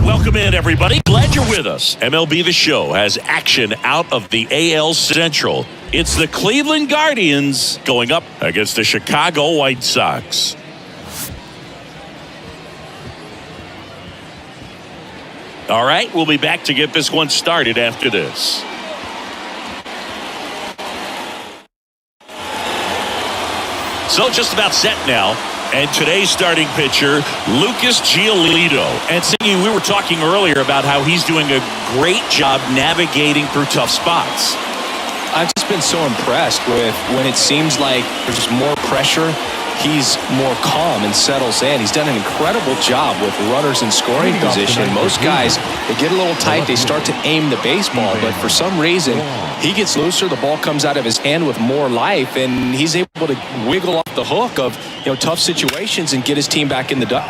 Welcome in, everybody. Glad you're with us. MLB The Show has action out of the AL Central. It's the Cleveland Guardians going up against the Chicago White Sox. All right, we'll be back to get this one started after this. So just about set now. And today's starting pitcher, Lucas Giolito. And Singy, we were talking earlier about how he's doing a great job navigating through tough spots. I've just been so impressed with when it seems like there's more pressure, he's more calm and settles in. He's done an incredible job with runners in scoring position. Most guys, they get a little tight, they start to aim the baseball, but for some reason, he gets looser, the ball comes out of his hand with more life, and he's able to wiggle off the hook of tough situations and get his team back in the duck.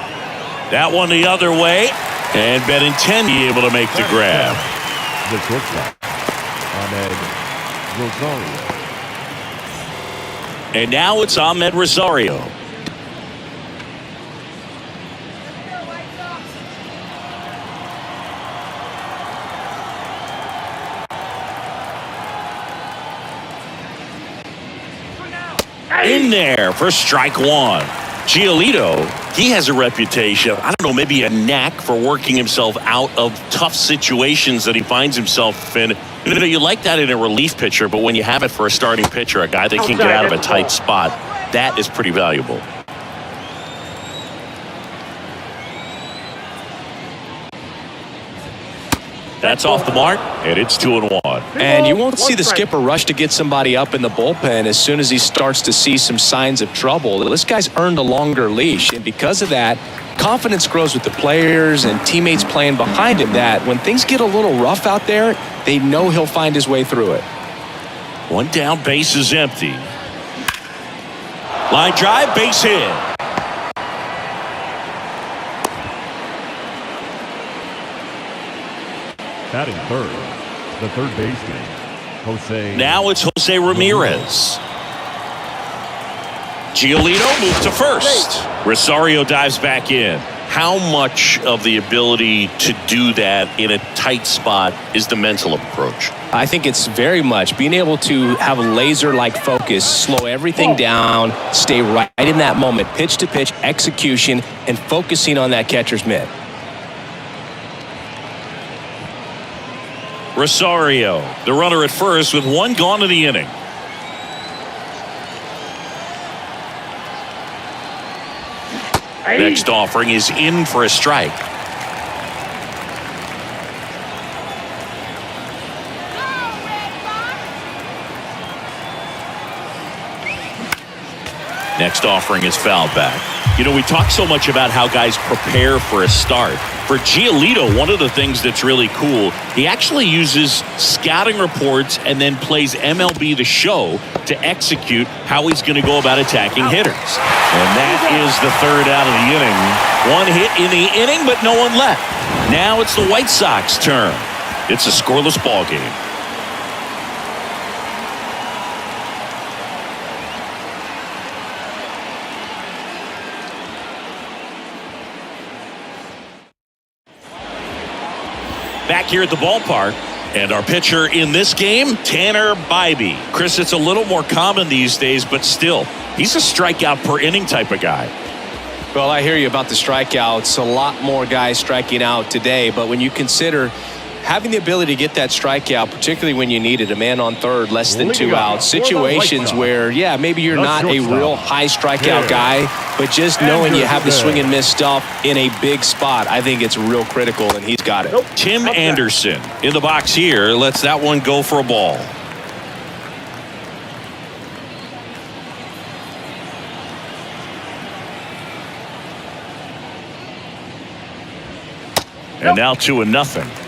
That one the other way, and Benintendi able to make the grab. The shortstop, Ahmed Rosario. And now it's Ahmed Rosario. In there for strike one. Giolito, he has a reputation, I don't know, maybe a knack for working himself out of tough situations that he finds himself in. You like that in a relief pitcher, but when you have it for a starting pitcher, a guy that can get out of a tight spot, that is pretty valuable. That's off the mark, and it's 2-1. And you won't see the skipper rush to get somebody up in the bullpen as soon as he starts to see some signs of trouble. This guy's earned a longer leash, and because of that, confidence grows with the players and teammates playing behind him, that when things get a little rough out there, they know he'll find his way through it. One down, base is empty. Line drive, base hit. Batting third, the third baseman, Jose. Now it's Jose Ramirez. Giolito moves to first. Rosario dives back in. How much of the ability to do that in a tight spot is the mental approach? I think it's very much being able to have a laser-like focus, slow everything down, stay right in that moment, pitch to pitch, execution, and focusing on that catcher's mitt. Rosario, the runner at first with one gone in the inning. Next offering is in for a strike. Next offering is fouled back. We talk so much about how guys prepare for a start. For Giolito, one of the things that's really cool, he actually uses scouting reports and then plays MLB The Show to execute how he's going to go about attacking hitters. And that is the third out of the inning. One hit in the inning, but no one left. Now it's the White Sox turn. It's a scoreless ball game. Back here at the ballpark, and our pitcher in this game, Tanner Bybee. Chris, it's a little more common these days, but still, he's a strikeout per inning type of guy. Well, I hear you about the strikeouts. A lot more guys striking out today, but when you consider having the ability to get that strikeout, particularly when you need it, a man on third, less than 2 outs, situations where, yeah, maybe you're not a real high strikeout guy, but just knowing you have the swing and miss stuff in a big spot, I think it's real critical, and he's got it. Tim Anderson in the box here lets that one go for a ball. And now 2-0.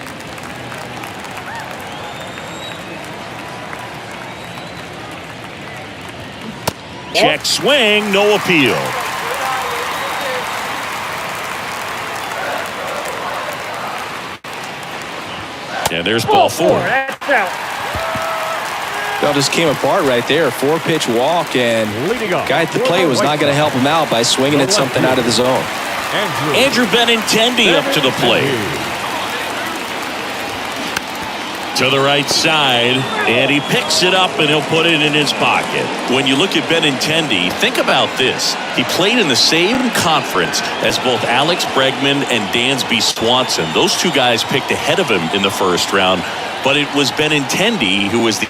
Check swing, no appeal. And there's ball 4. That just came apart right there. 4-pitch walk, and guy at the plate was not going to help him out by swinging at something out of the zone. Andrew Benintendi up to the plate. To the right side, and he picks it up and he'll put it in his pocket. When you look at Benintendi, think about this. He played in the same conference as both Alex Bregman and Dansby Swanson. Those two guys picked ahead of him in the first round, but it was Benintendi who was the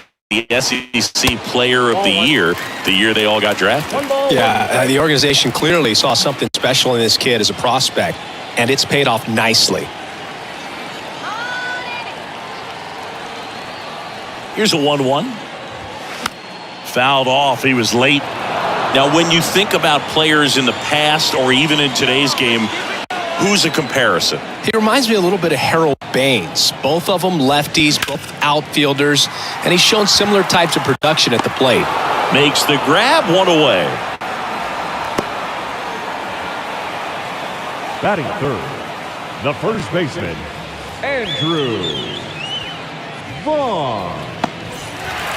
SEC Player of the Year the year they all got drafted. Yeah, the organization clearly saw something special in this kid as a prospect, and it's paid off nicely. Here's a 1-1. Fouled off. He was late. Now, when you think about players in the past or even in today's game, who's a comparison? He reminds me a little bit of Harold Baines. Both of them lefties, both outfielders, and he's shown similar types of production at the plate. Makes the grab, one away. Batting third, the first baseman, Andrew Vaughn.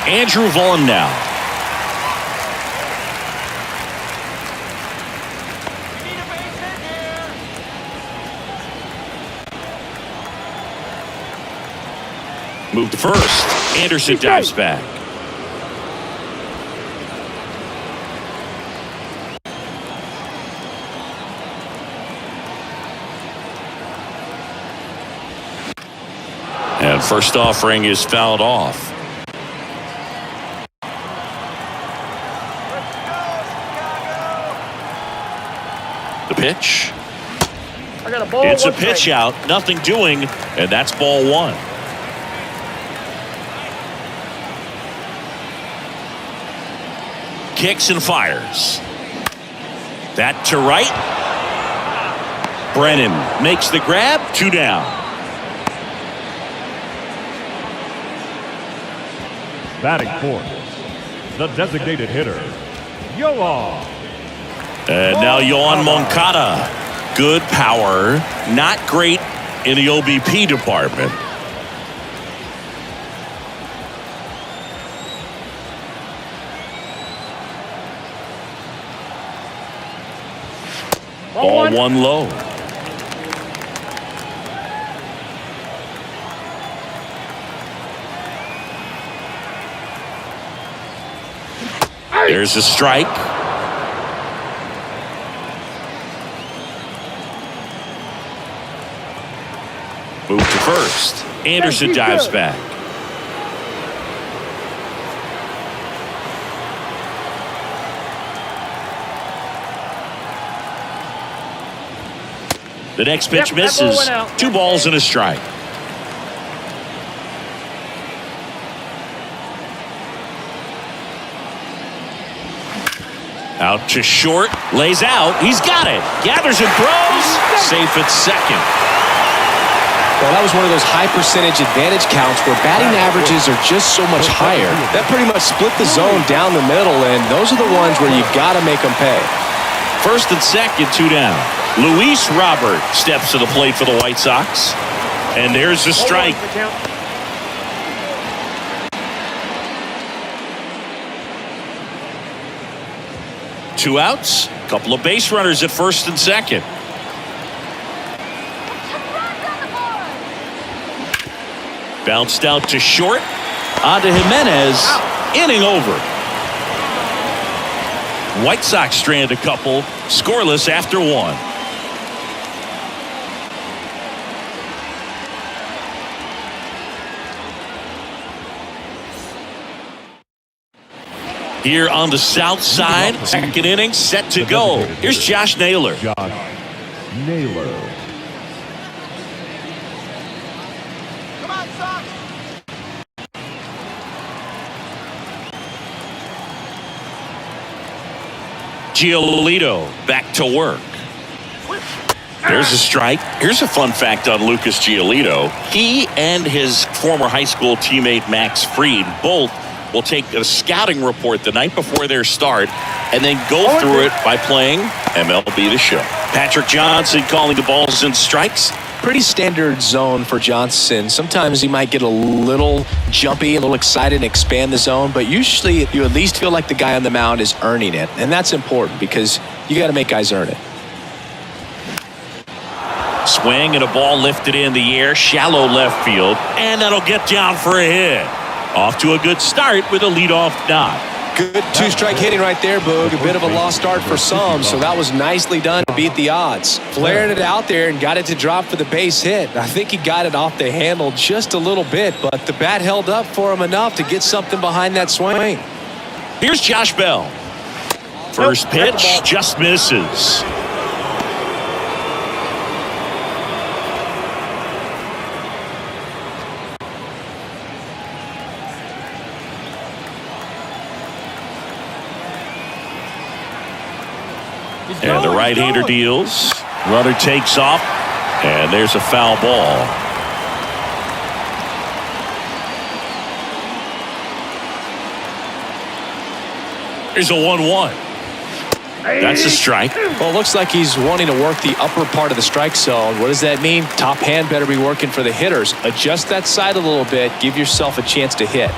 Andrew Vaughn now. Move to first. Anderson dives back. And first offering is fouled off. The pitch. It's a pitch out, nothing doing, and that's ball one. Kicks and fires. That to right. Brennan makes the grab, 2 down. Batting fourth, the designated hitter, Yoan. And now Yoan Moncada. Good power, not great in the OBP department. Ball one low. There's a strike. Move to first. Anderson dives back. The next pitch misses. 2 balls and a strike. Out to short, lays out, he's got it. Gathers and throws, safe at second. Well, that was one of those high percentage advantage counts where batting averages are just so much higher. That pretty much split the zone down the middle, and those are the ones where you've got to make them pay. First and second, 2 down. Luis Robert steps to the plate for the White Sox. And there's the strike. Two outs, couple of base runners at first and second. Bounced out to short. On to Jimenez. Inning over. White Sox strand a couple. Scoreless after 1. Here on the south side, second inning set to go. Here's Josh Naylor. Josh Naylor. Come on, Sox. Giolito back to work. There's a strike. Here's a fun fact on Lucas Giolito. He and his former high school teammate Max Fried both will take a scouting report the night before their start and then go through it by playing MLB The Show. Patrick Johnson calling the balls and strikes. Pretty standard zone for Johnson. Sometimes he might get a little jumpy, a little excited and expand the zone, but usually you at least feel like the guy on the mound is earning it, and that's important because you got to make guys earn it. swing and a ball lifted in the air, shallow left field, and that'll get down for a hit. Off to a good start with a leadoff knock. Good two-strike hitting right there, Boog. A bit of a lost start for some, so that was nicely done to beat the odds. Flaring it out there and got it to drop for the base hit. I think he got it off the handle just a little bit, but the bat held up for him enough to get something behind that swing. Here's Josh Bell. First pitch just misses. And the right-hander deals. Runner takes off, and there's a foul ball. Here's a 1-1. That's a strike. Well, it looks like he's wanting to work the upper part of the strike zone. What does that mean? Top hand better be working for the hitters. Adjust that side a little bit. Give yourself a chance to hit.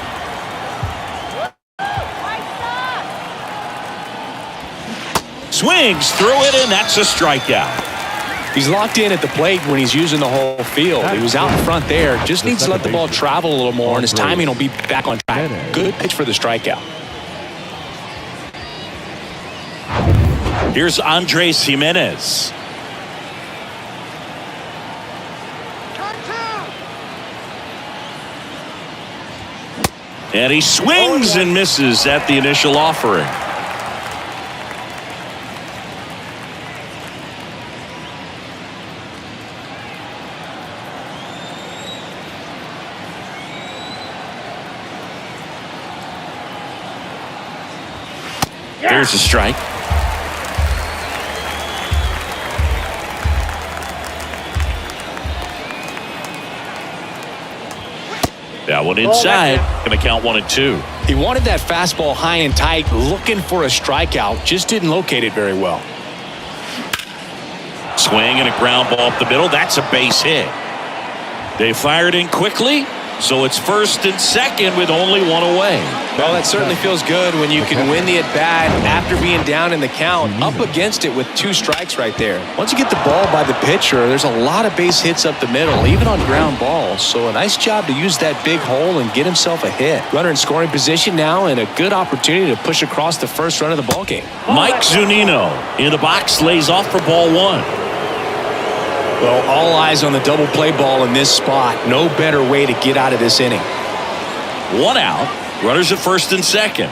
Swings through it, and that's a strikeout. He's locked in at the plate when he's using the whole field. He was out in front there. Just needs to let the ball travel a little more, and his timing will be back on track. Good pitch for the strikeout. Here's Andres Jimenez. And he swings and misses at the initial offering. There's a strike. That one inside. Going to count 1-2. He wanted that fastball high and tight, looking for a strikeout. Just didn't locate it very well. Swing and a ground ball up the middle. That's a base hit. They fired in quickly, so it's first and second with only one away. Well, that certainly feels good when you can win the at-bat after being down in the count, up against it with 2 strikes right there. Once you get the ball by the pitcher, there's a lot of base hits up the middle, even on ground balls. So a nice job to use that big hole and get himself a hit. Runner in scoring position now, and a good opportunity to push across the first run of the ballgame. Mike Zunino in the box, lays off for ball 1. Well, all eyes on the double play ball in this spot. No better way to get out of this inning. 1 out. Runners at first and second.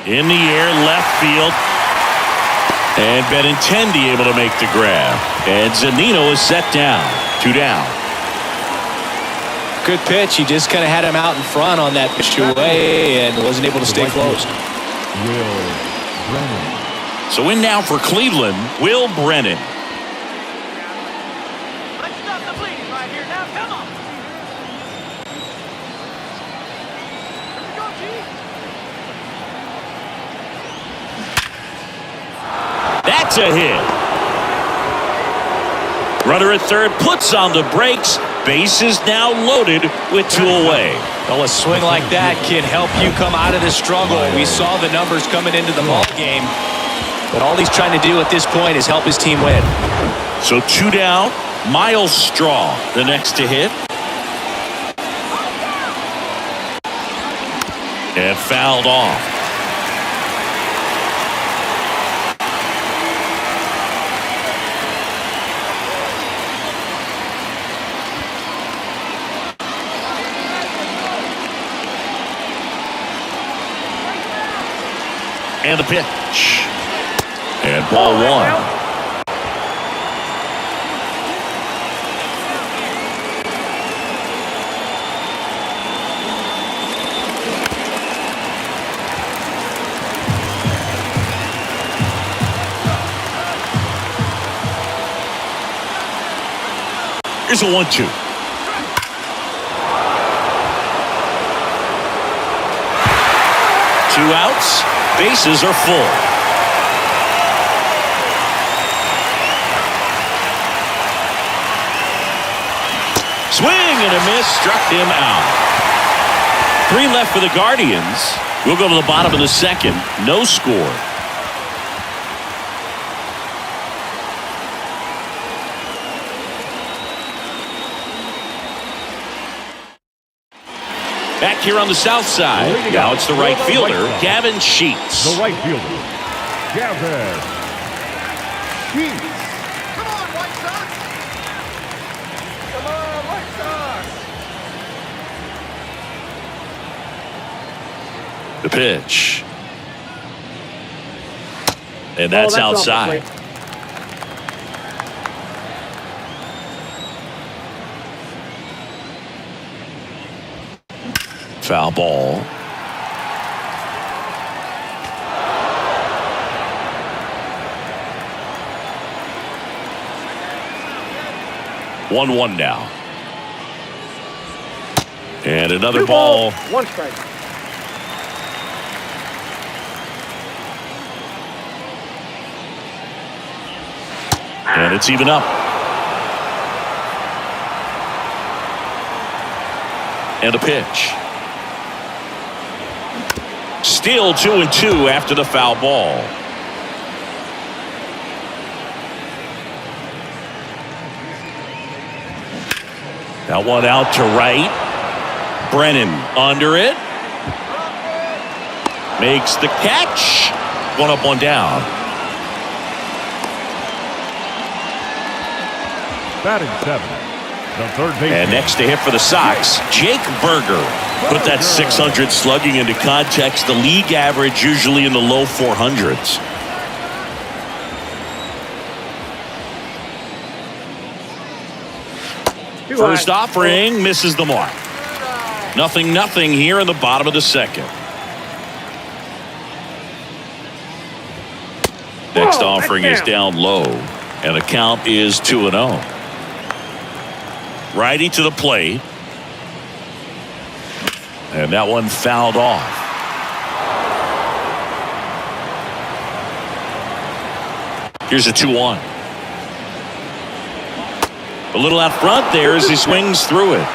In the air, left field. And Benintendi able to make the grab. And Zunino is set down. 2 down. Good pitch. He just kind of had him out in front on that pitch away and wasn't able to stay close. So in now for Cleveland, Will Brennan. Let's stop the bleeding right here now. Come on. Here we go, Chief. That's a hit. Runner at third puts on the brakes. Bases now loaded with 2 away. Well, a swing like that can help you come out of this struggle. We saw the numbers coming into the ball game, but all he's trying to do at this point is help his team win. So 2 down. Miles Straw, the next to hit. And fouled off. And the pitch. And ball 1. Here's a 1-2. Two outs. Bases are full. Swing and a miss, struck him out. 3 left for the Guardians. We'll go to the bottom of the second. No score. Back here on the south side. Now it's the right fielder, Gavin Sheets. The right fielder, Gavin Sheets. Come on, White Sox! Come on, White Sox! The pitch. And that's outside. Foul ball. One now. And another ball. One strike. And it's even up. And a pitch. Still 2-2 after the foul ball. That one out to right. Brennan under it. Makes the catch. One up, one down. Batting seven, the third baseman. And next to hit for the Sox, Jake Berger. Put that 600 slugging into context. The league average usually in the low 400s. First offering misses the mark. 0-0 here in the bottom of the second. Next offering is down low, and the count is 2-0. Righty to the plate. And that one fouled off. Here's a 2-1. A little out front there as he swings through it.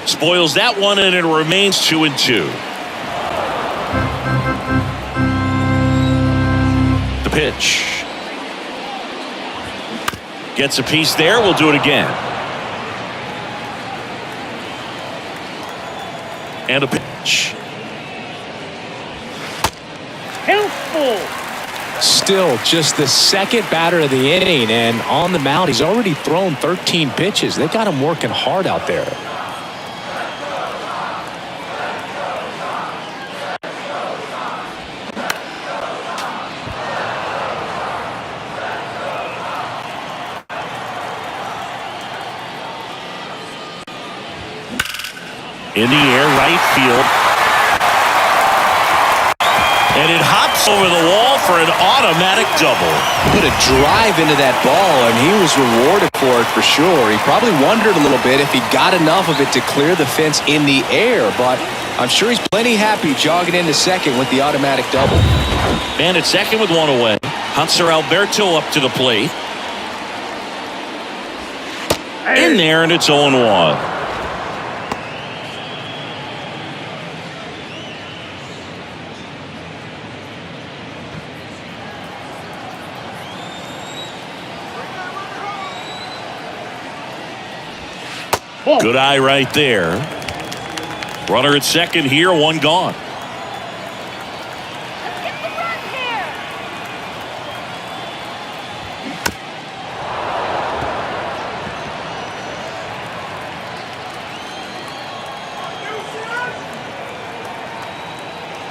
Spoils that one, and it remains 2-2. The pitch. Gets a piece there. We'll do it again. And a pitch. Still just the second batter of the inning, and on the mound he's already thrown 13 pitches. They've got him working hard out there. In the air, right field. And it hops over the wall for an automatic double. Put a drive into that ball, and he was rewarded for it for sure. He probably wondered a little bit if he got enough of it to clear the fence in the air, but I'm sure he's plenty happy jogging into second with the automatic double. Man at second with one away. Hunter Alberto up to the plate. In there, and it's 0-1. Good eye right there. Runner at second here, one gone. Let's get the run here!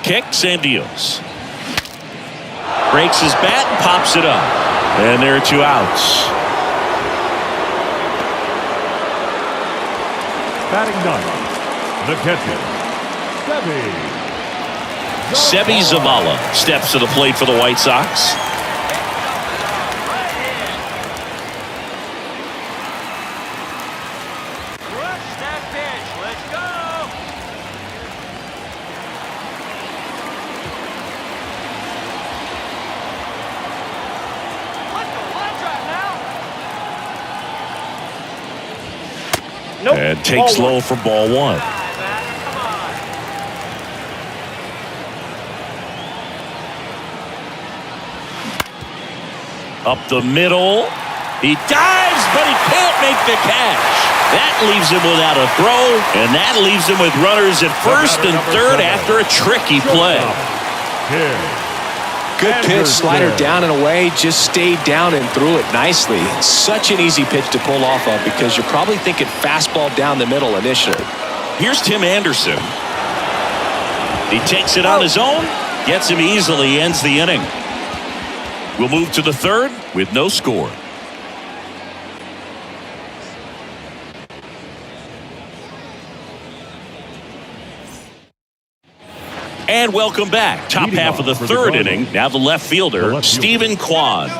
Kicks and deals. Breaks his bat and pops it up. And there are two outs. Batting ninth, the catcher, Sebi Zavala steps to the plate for the White Sox. Rush that pitch. Let's go! Let's go. Line drive now. And takes low for ball one. Come on. Up the middle. He dives, but he can't make the catch. That leaves him without a throw, and that leaves him with runners at first and third after a tricky play. Good pitch, slider down and away, just stayed down and threw it nicely. Such an easy pitch to pull off of because you're probably thinking fastball down the middle initially. Here's Tim Anderson. He takes it on his own, gets him easily, ends the inning. We'll move to the third with no score. And welcome back. Top half of the third inning. Now the left fielder, Stephen Kwan.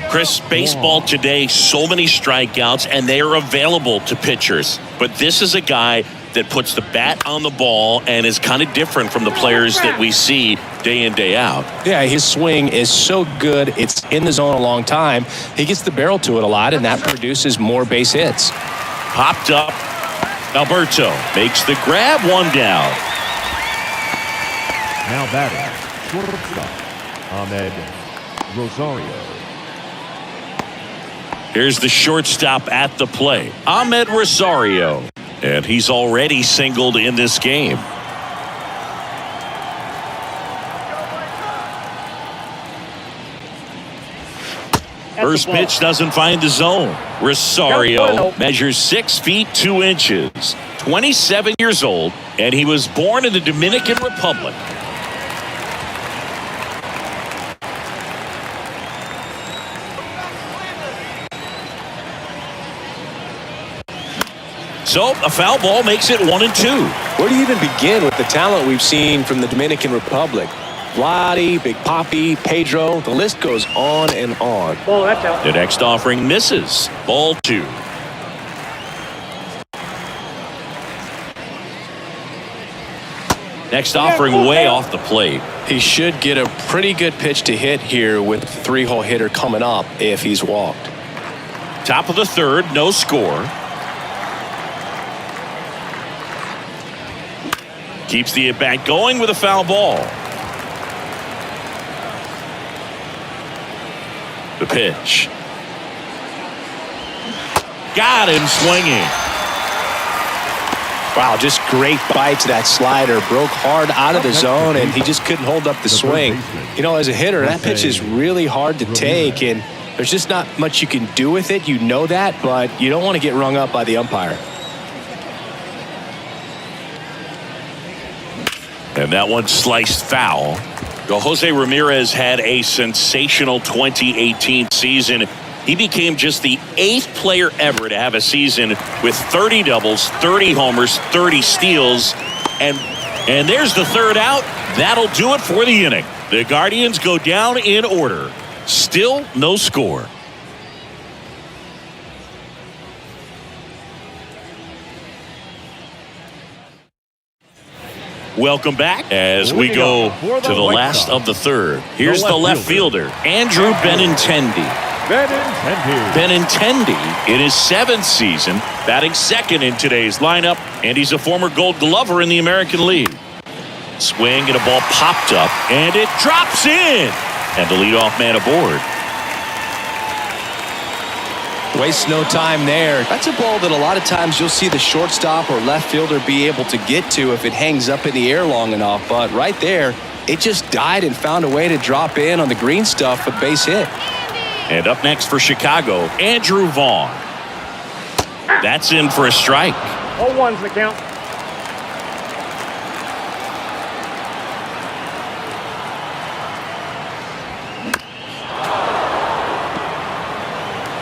Chris, baseball today, so many strikeouts, and they are available to pitchers. But this is a guy that puts the bat on the ball and is kind of different from the players that we see day in, day out. Yeah, his swing is so good. It's in the zone a long time. He gets the barrel to it a lot, and that produces more base hits. Popped up. Alberto makes the grab, one down. Now batting, shortstop, Ahmed Rosario. Here's the shortstop at the plate, Ahmed Rosario. And he's already singled in this game. First pitch doesn't find the zone. Rosario measures 6 feet 2 inches, 27 years old, and he was born in the Dominican Republic. So a foul ball makes it 1-2. Where do you even begin with the talent we've seen from the Dominican Republic? Vladdy, Big Papi, Pedro, the list goes on and on. Oh, that's out. The next offering misses. Ball 2. Next offering way off the plate. He should get a pretty good pitch to hit here with the 3-hole hitter coming up if he's walked. Top of the third, no score. Keeps the at-bat going with a foul ball. The pitch. Got him swinging. Wow, just great bite to that slider. Broke hard out of the zone, and he just couldn't hold up the swing. You know, as a hitter, that pitch is really hard to take, and there's just not much you can do with it. You know that, but you don't want to get rung up by the umpire. And that one sliced foul. Well, Jose Ramirez had a sensational 2018 season. He became just the 8th player ever to have a season with 30 doubles, 30 homers, 30 steals. And there's the third out. That'll do it for the inning. The Guardians go down in order. Still no score. Welcome back as we go to the last of the third. Here's the left fielder, Andrew Benintendi. Benintendi in his 7th season, batting second in today's lineup, and he's a former Gold Glover in the American League. Swing and a ball popped up, and it drops in, and the leadoff man aboard. Waste no time there. That's a ball that a lot of times you'll see the shortstop or left fielder be able to get to if it hangs up in the air long enough. But right there, it just died and found a way to drop in on the green stuff with base hit. And up next for Chicago, Andrew Vaughn. That's in for a strike. 0-1's the count.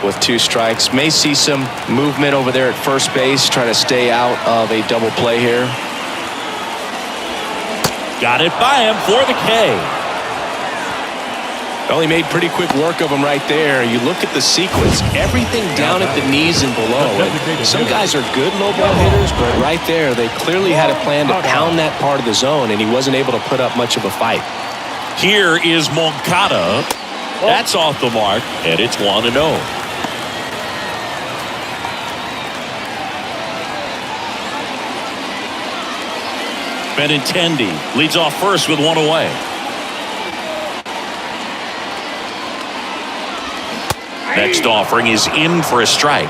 With 2 strikes, may see some movement over there at first base, trying to stay out of a double play here. Got it by him for the K. Well, he made pretty quick work of him right there. You look at the sequence, everything down at the knees and below. And some guys are good low ball hitters, but right there, they clearly had a plan to pound that part of the zone, and he wasn't able to put up much of a fight. Here is Moncada. That's off the mark, and it's 1-0. Benintendi leads off first with 1 away. Next offering is in for a strike.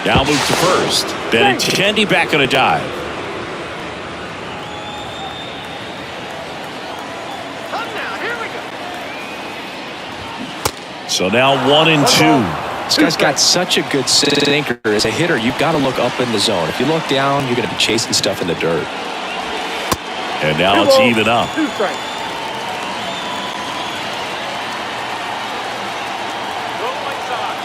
Now move to first. Benintendi back on a dive. Come now, here we go. So now 1-2. This guy's got such a good sinker. As a hitter, you've got to look up in the zone. If you look down, you're going to be chasing stuff in the dirt. And now it's even up. 2 strikes. Go White Sox.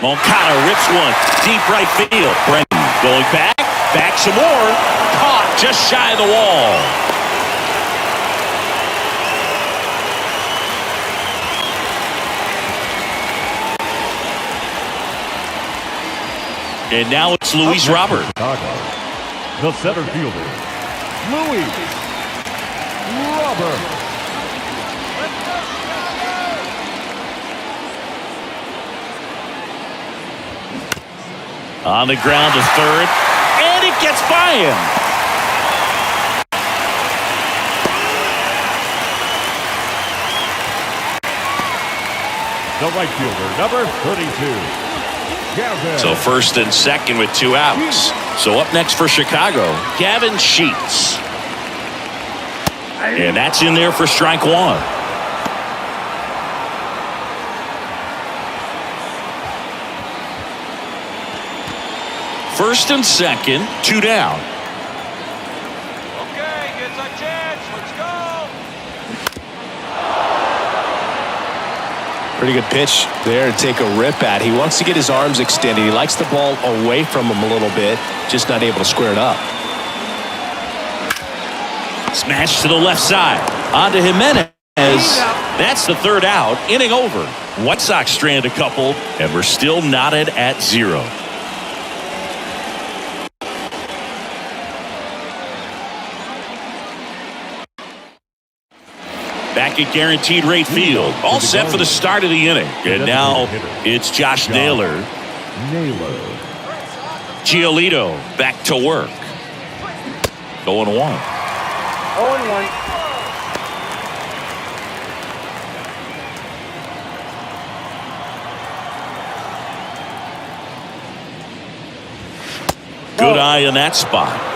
Moncada rips one. Deep right field. Brenton going back. Back some more. Caught just shy of the wall. And now it's Luis Robert. Chicago, the center fielder, Luis Robert. Let's go, Chicago. On the ground to third. And it gets by him. The right fielder, number 32. Gavin. So first and second with 2 outs. So up next for Chicago, Gavin Sheets. And that's in there for strike 1. First and second, 2 down. Okay, gets a chance. Let's go. Pretty good pitch there to take a rip at. He wants to get his arms extended. He likes the ball away from him a little bit, just not able to square it up. Smash to the left side. On to Jimenez. That's the 3rd out. Inning over. White Sox strand a couple, and we're still knotted at 0. Back at guaranteed rate field. All set for the start of the inning. And now it's Josh Naylor. Giolito back to work. Going 1. 0-1. Good eye in that spot.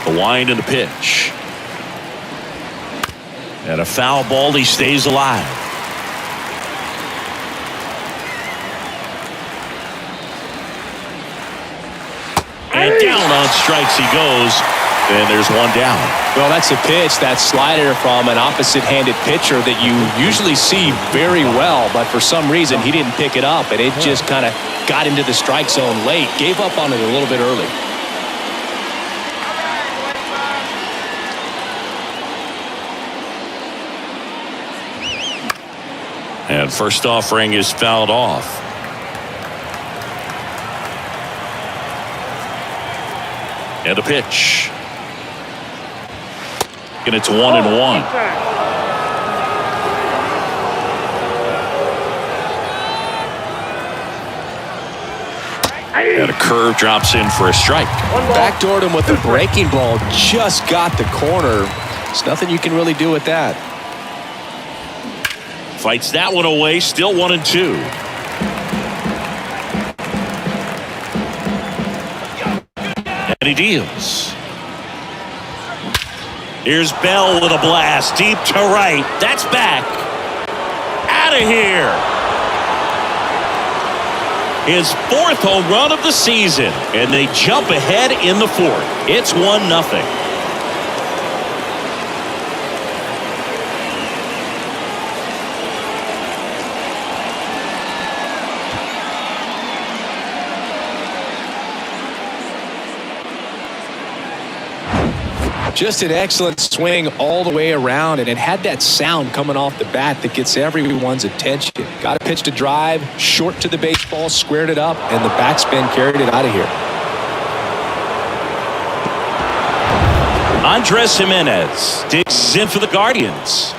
The wind and the pitch. And a foul ball. He stays alive. And down on strikes he goes. And there's 1 down. Well, that's a pitch, that slider from an opposite-handed pitcher that you usually see very well, but for some reason he didn't pick it up, and it just kind of got into the strike zone late. Gave up on it a little bit early. And first offering is fouled off. And a pitch. And it's 1-1. And a curve drops in for a strike. Backdoored him with the breaking ball. Just got the corner. There's nothing you can really do with that. Fights that one away. Still 1-2. And he deals. Here's Bell with a blast. Deep to right. That's back. Out of here. His 4th home run of the season. And they jump ahead in the 4th. It's 1-0. Just an excellent swing all the way around, and it had that sound coming off the bat that gets everyone's attention. Got a pitch to drive, short to the baseball, squared it up, and the backspin carried it out of here. Andres Jimenez digs in for the Guardians.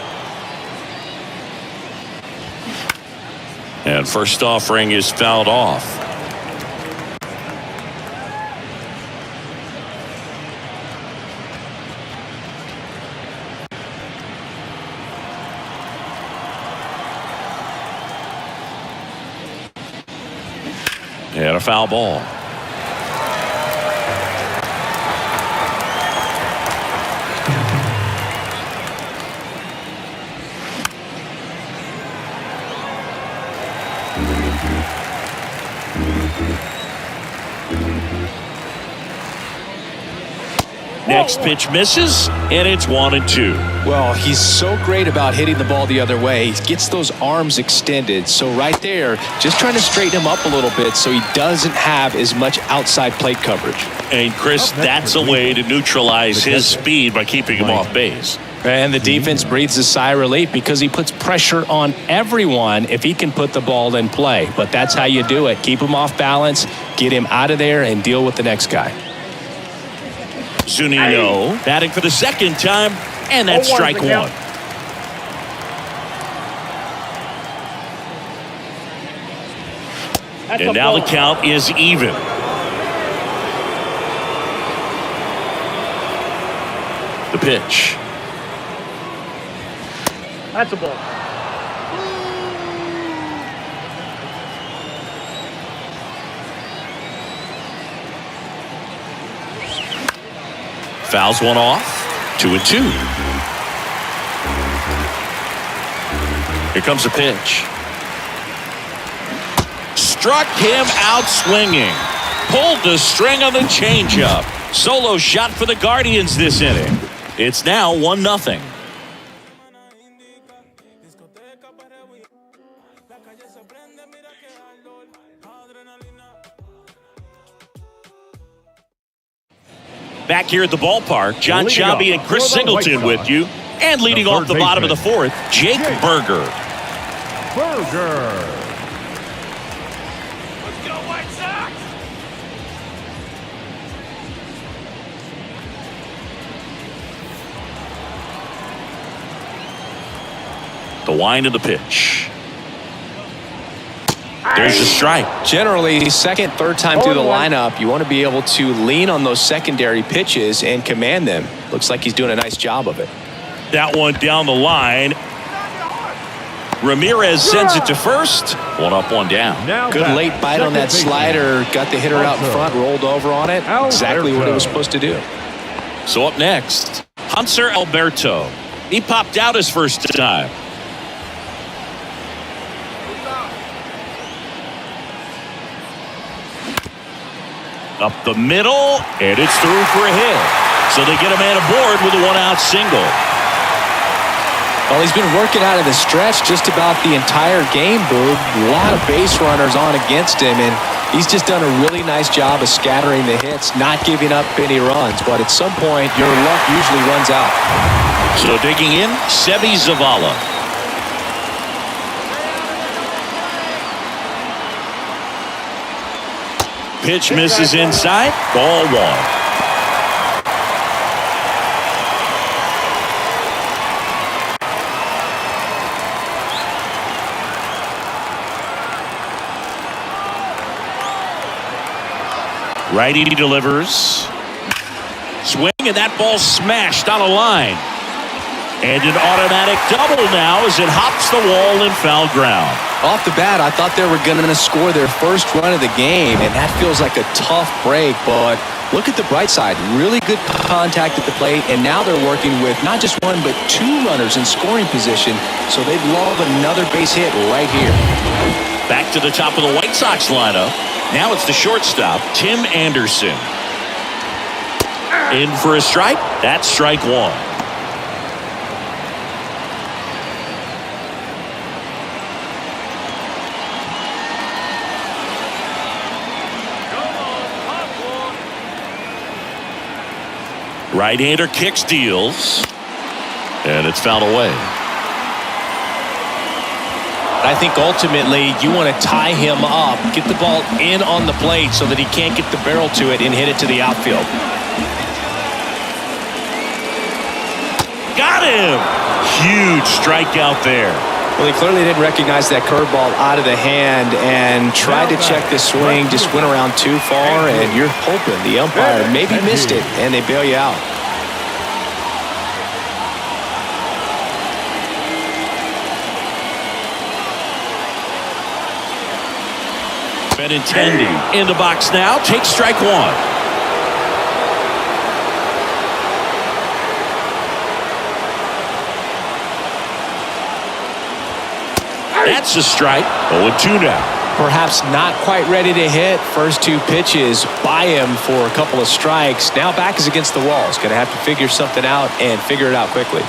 And first offering is fouled off. And a foul ball. Next pitch misses, and it's 1-2. Well, he's so great about hitting the ball the other way. He gets those arms extended. So right there, just trying to straighten him up a little bit so he doesn't have as much outside plate coverage. And Chris, that's a way to neutralize his speed by keeping him off base. And the defense breathes a sigh of relief because he puts pressure on everyone if he can put the ball in play. But that's how you do it. Keep him off balance, get him out of there, and deal with the next guy. Zunino batting for the second time, and that's strike one. And now the count is even. The pitch. That's a ball. Fouls one off. 2-2. Here comes the pitch. Struck him out swinging. Pulled the string on the changeup. Solo shot for the Guardians this inning. It's now 1-0. Back here at the ballpark, John Shabby and Chris Singleton with you. And leading off the bottom of the fourth, Jake Burger. Burger. Let's go, White Sox! The wind of the pitch. There's a strike. Generally, second, third time through the lineup, you want to be able to lean on those secondary pitches and command them. Looks like he's doing a nice job of it. That one down the line. Ramirez sends it to first. One up, one down. Now Good back. late bite on that Second slider. Got the hitter out in front, rolled over on it. Exactly what it was supposed to do. So up next, Hanser Alberto. He popped out his first time. Up the middle, and it's through for a hit. So they get a man aboard with a one-out single. Well, he's been working out of the stretch just about the entire game, Boog. A lot of base runners on against him, and he's just done a really nice job of scattering the hits, not giving up any runs. But at some point, your luck usually runs out. So digging in, Sebi Zavala. Pitch misses inside. Ball one. Righty delivers. Swing, and that ball smashed on a line. And an automatic double now as it hops the wall in foul ground. Off the bat, I thought they were going to score their first run of the game, and that feels like a tough break. But look at the bright side. Really good contact at the plate, and now they're working with not just one, but two runners in scoring position, so they'd love another base hit right here. Back to the top of the White Sox lineup. Now it's the shortstop, Tim Anderson. In for a strike. That's strike one. Right-hander kicks, deals, and it's fouled away. I think ultimately you want to tie him up, get the ball in on the plate so that he can't get the barrel to it and hit it to the outfield. Got him! Huge strikeout there. Well, he clearly didn't recognize that curveball out of the hand and tried to check the swing, just went around too far, and you're hoping the umpire maybe missed it, and they bail you out. Benintendi in the box now, takes strike one. That's a strike. 0-2 now. Perhaps not quite ready to hit. First two pitches by him for a couple of strikes. Now back is against the wall. He's going to have to figure something out and figure it out quickly.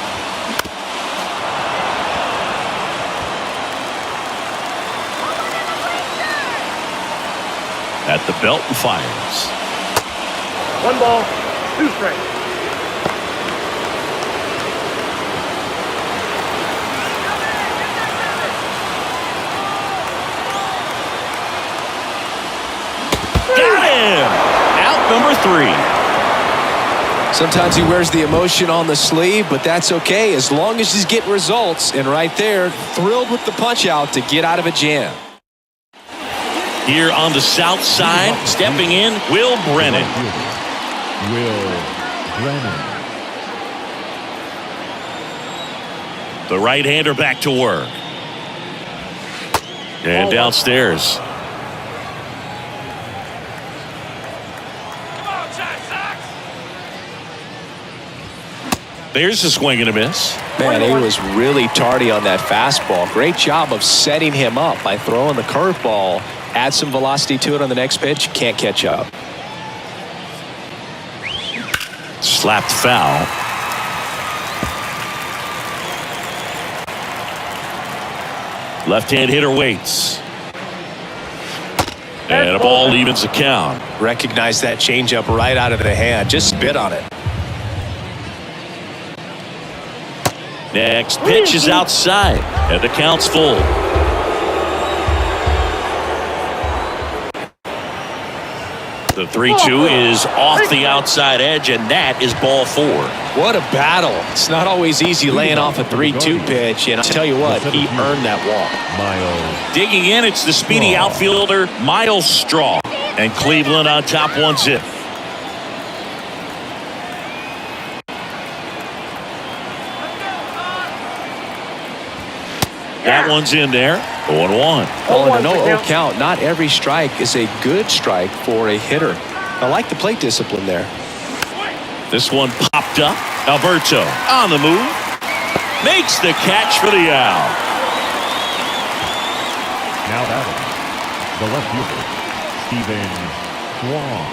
At the belt and fires. 1 ball, 2 strikes. Got him! Out number 3. Sometimes he wears the emotion on the sleeve, but that's okay as long as he's getting results. And right there, thrilled with the punch out to get out of a jam. Here on the south side, stepping in, Will Brennan. Will Brennan. The right-hander back to work. And downstairs. There's a swing and a miss. Man, he was really tardy on that fastball. Great job of setting him up by throwing the curveball. Add some velocity to it on the next pitch. Can't catch up. Slapped foul. Left-hand hitter waits. And a ball evens the count. Recognize that changeup right out of the hand. Just spit on it. Next pitch is outside, and the count's full. The 3-2 is off the outside edge, and that is ball 4. What a battle. It's not always easy laying off a 3-2 pitch, and I'll tell you what, he earned that walk. Digging in, it's the speedy outfielder, Miles Straw. And Cleveland on top 1-0. That one's in there. 0-1. Well, in a 0-0 count, not every strike is a good strike for a hitter. I like the plate discipline there. This one popped up. Alberto on the move. Makes the catch for the out. Now batting, the left fielder, Stephen Kwan.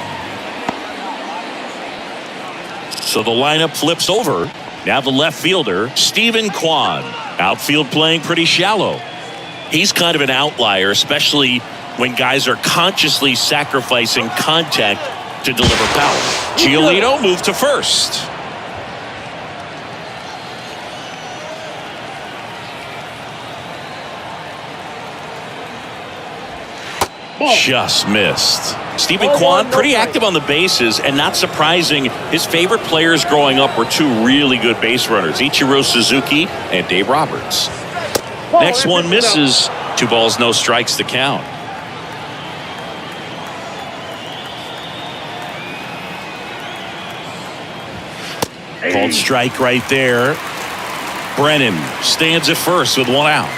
So the lineup flips over. Now the left fielder, Stephen Kwan. Outfield playing pretty shallow. He's kind of an outlier, especially when guys are consciously sacrificing contact to deliver power. Giolito moved to first. Just missed. Stephen Kwan, pretty active on the bases, and not surprising, his favorite players growing up were 2 really good base runners, Ichiro Suzuki and Dave Roberts. Next one misses. 2 balls, no strikes to count. Called strike right there. Brennan stands at first with 1 out.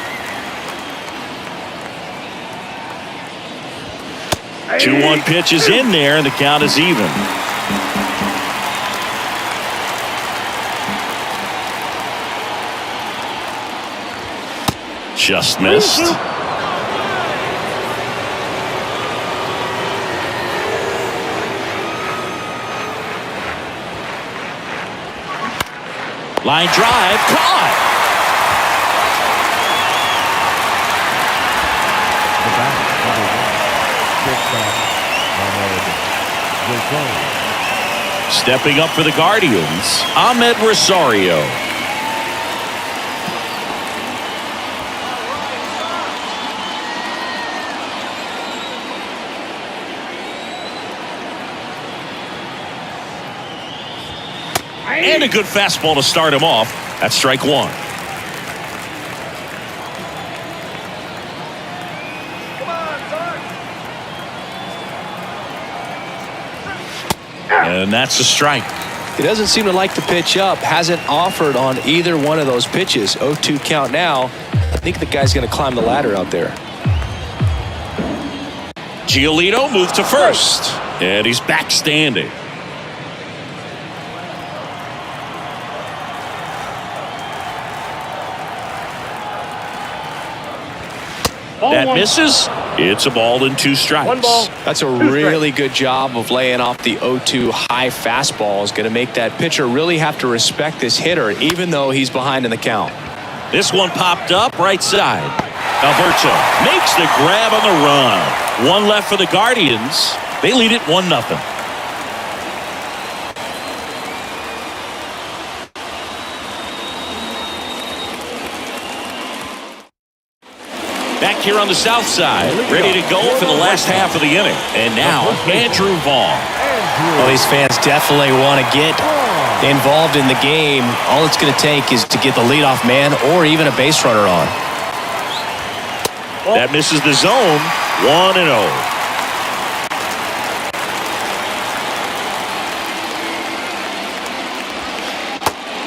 2-1 pitch is in there, and the count is even. Just missed. Line drive, caught. Stepping up for the Guardians, Ahmed Rosario. And a good fastball to start him off. That's strike 1. And that's a strike. He doesn't seem to like the pitch up. Hasn't offered on either one of those pitches. 0-2 count now. I think the guy's going to climb the ladder out there. Giolito moved to first. And he's back standing. That misses. It's a ball and 2 strikes. 1 ball. That's a really good job of laying off the 0-2 high fastball. Is going to make that pitcher really have to respect this hitter, even though he's behind in the count. This one popped up right side. Alberto makes the grab on the run. 1 left for the Guardians. They lead it 1-0. Back here on the south side, ready to go for the last half of the inning. And now, Andrew Vaughn. Well, these fans definitely want to get involved in the game. All it's going to take is to get the leadoff man or even a base runner on. That misses the zone. 1-0.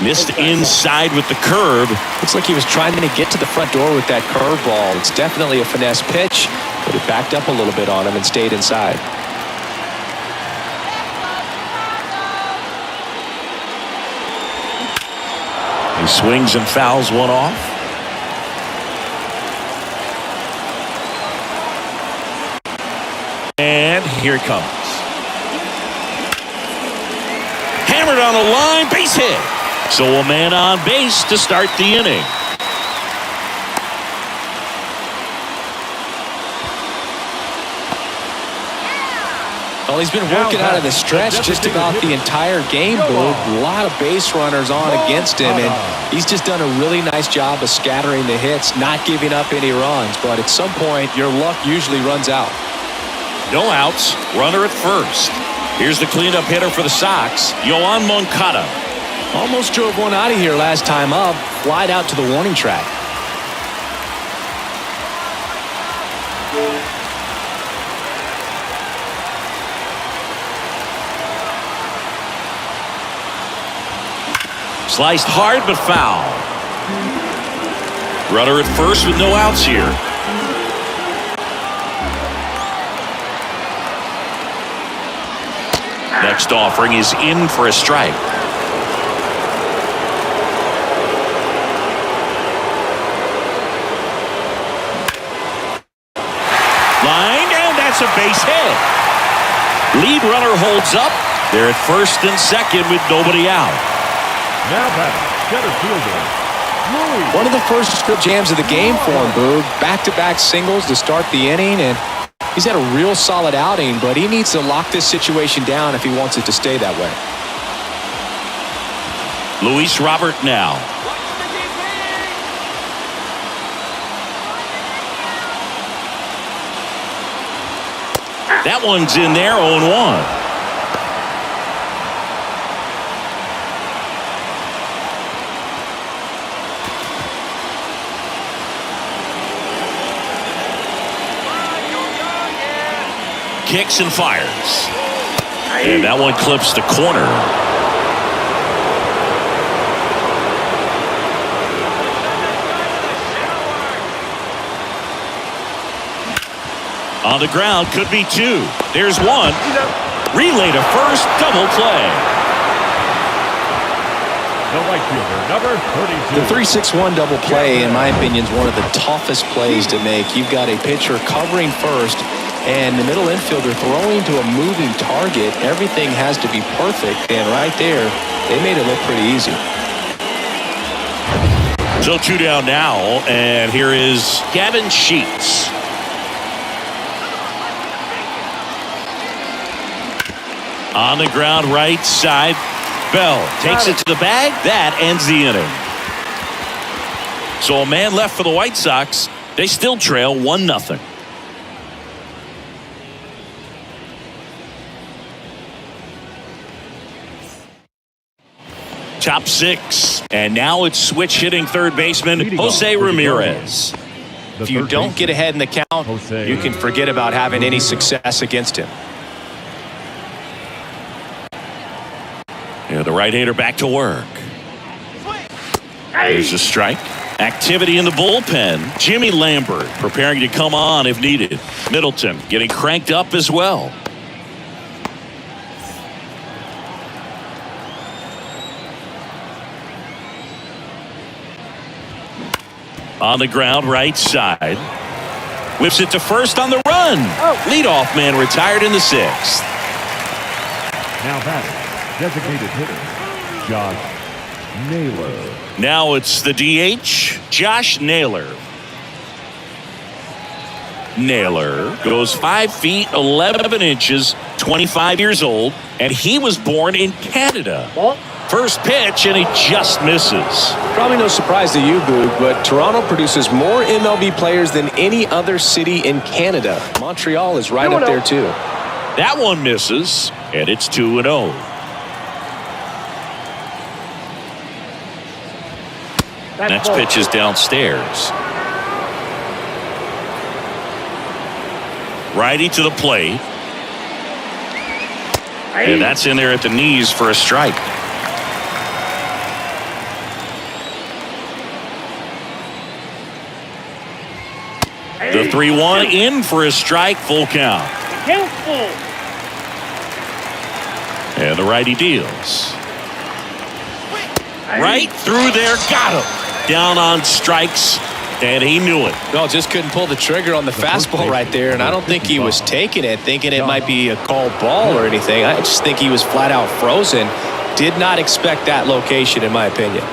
Missed inside with the curve. Looks like he was trying to get to the front door with that curveball. It's definitely a finesse pitch, but it backed up a little bit on him and stayed inside. He swings and fouls one off. And here it comes. Hammered on the line, base hit. So a man on base to start the inning. Well, he's been working out of the stretch just about the entire game, Boog. A lot of base runners on against him, and he's just done a really nice job of scattering the hits, not giving up any runs. But at some point, your luck usually runs out. No outs, runner at first. Here's the cleanup hitter for the Sox, Yoan Moncada. Almost drove one out of here last time up, flied out to the warning track. Sliced hard but foul. Runner at first with no outs here. Next offering is in for a strike. Line, and that's a base hit. Lead runner holds up. They're at first and second with nobody out. Now batting, center fielder, Louis. One of the first strip jams of the game for him, Boog. Back-to-back singles to start the inning, and he's had a real solid outing, but he needs to lock this situation down if he wants it to stay that way. Luis Robert now. That one's in there, 0-1. Kicks and fires. And that one clips the corner. On the ground, could be 2. There's 1. Relay to first, double play. The right fielder, number 32. The 3-6-1 double play, in my opinion, is one of the toughest plays to make. You've got a pitcher covering first, and the middle infielder throwing to a moving target. Everything has to be perfect, and right there, they made it look pretty easy. So 2 down now, and here is Gavin Sheets. On the ground, right side. Bell takes it to the bag. That ends the inning. So a man left for the White Sox. They still trail 1-0. Top 6. And now it's switch hitting third baseman Jose Ramirez. If you don't get ahead in the count, you can forget about having any success against him. Yeah, the right-hander back to work. There's a strike. Activity in the bullpen. Jimmy Lambert preparing to come on if needed. Middleton getting cranked up as well. On the ground, right side. Whips it to first on the run. Leadoff man retired in the 6th. Now batting, designated hitter, Josh Naylor. Now it's the DH, Josh Naylor. Naylor goes 5 feet 11 inches, 25 years old, and he was born in Canada. First pitch, and he just misses. Probably no surprise to you, Boog, but Toronto produces more MLB players than any other city in Canada. Montreal is right up there, too. That one misses, and it's 2-0. Next pitch is downstairs. Righty to the plate. And that's in there at the knees for a strike. The 3-1 in for a strike, full count. And the righty deals. Right through there, got him. Down on strikes, and he knew it. No, just couldn't pull the trigger on the fastball right there, and I don't think he was taking it, thinking it might be a called ball or anything. I just think he was flat out frozen. Did not expect that location, in my opinion.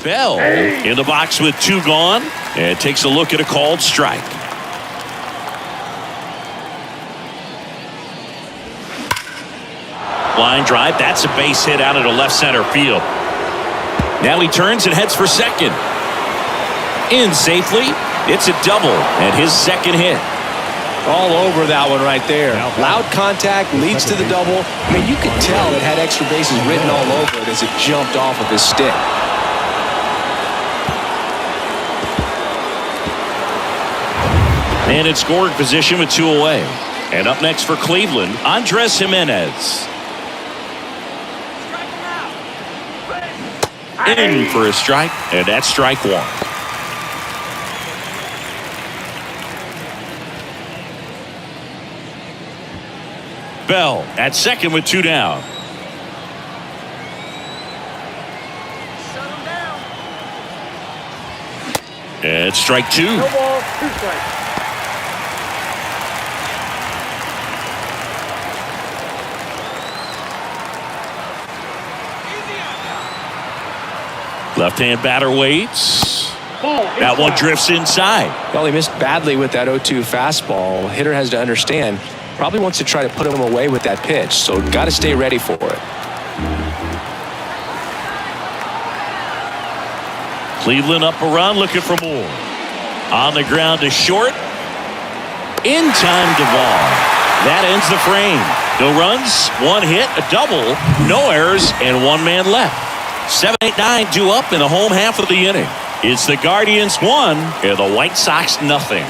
Bell in the box with 2 gone, and takes a look at a called strike. Line drive, that's a base hit out into left center field. Now he turns and heads for second. In safely, it's a double, and his second hit. All over that one right there. Loud contact leads to the double. I mean, you could tell it had extra bases written all over it as it jumped off of his stick. And in scoring position with 2 away. And up next for Cleveland, Andres Jimenez. In for a strike, and that's strike 1. Bell at second with 2 down. And strike 2. No ball, 2 strikes. Left-hand batter waits. That one drifts inside. Well, he missed badly with that 0-2 fastball. Hitter has to understand, probably wants to try to put him away with that pitch, so got to stay ready for it. Cleveland up a run, looking for more. On the ground to short. In time, Duvall. That ends the frame. No runs, 1 hit, a double, no errors, and 1 man left. 7-8-9 due up in the home half of the inning. It's the Guardians 1 and the White Sox nothing.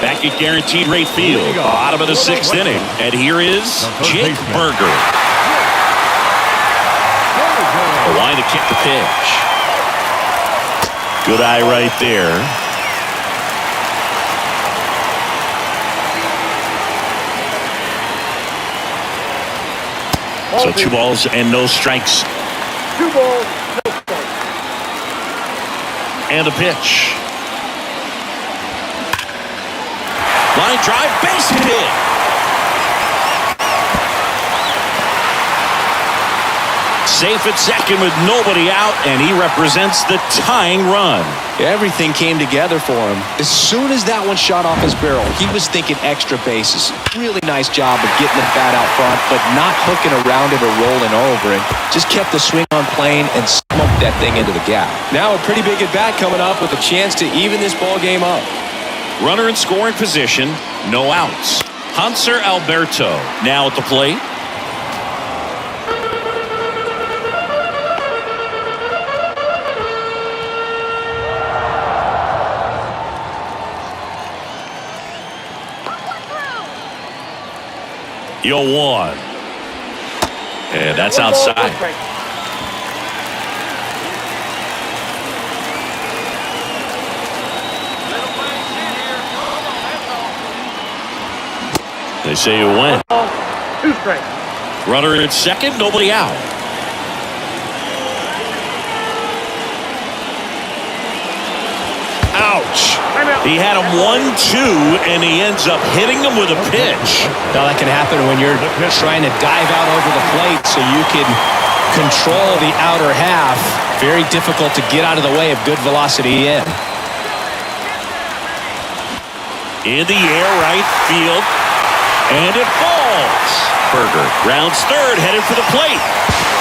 Back at guaranteed rate field, bottom of the 6th inning, and here is Jake Burger. A line to kick the pitch. Good eye right there. So 2 balls and no strikes. 2 balls, no strikes. And a pitch. Line drive, base hit. Safe at second with nobody out, and he represents the tying run. Everything came together for him. As soon as that one shot off his barrel, he was thinking extra bases. Really nice job of getting the bat out front, but not hooking around it or rolling over it. Just kept the swing on plane and smoked that thing into the gap. Now a pretty big at bat coming up with a chance to even this ball game up. Runner in scoring position, no outs. Hanser Alberto now at the plate. 0-1. And that's outside. They say you win. 2 strikes. Runner at second, nobody out. Ouch. He had him 1-2, and he ends up hitting him with a pitch. Now that can happen when you're trying to dive out over the plate so you can control the outer half. Very difficult to get out of the way of good velocity in. In the air, right field. And it falls. Berger rounds third, headed for the plate.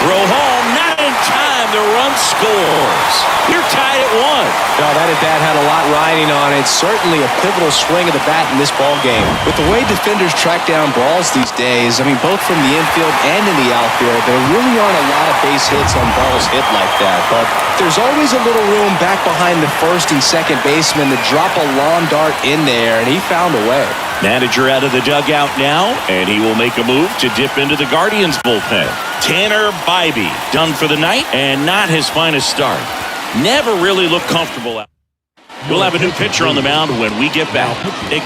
Throw home, not in time. The run scores. You're tied at 1. Now that at-bat had a lot riding on it. Certainly a pivotal swing of the bat in this ball game. With the way defenders track down balls these days, I mean, both from the infield and in the outfield, there really aren't a lot of base hits on balls hit like that. But there's always a little room back behind the first and second baseman to drop a lawn dart in there, and he found a way. Manager out of the dugout now, and he will make a move to dip into the Guardians bullpen. Tanner Bybee done for the night, and not his finest start. Never really looked comfortable out. We'll have a new pitcher on the mound when we get back.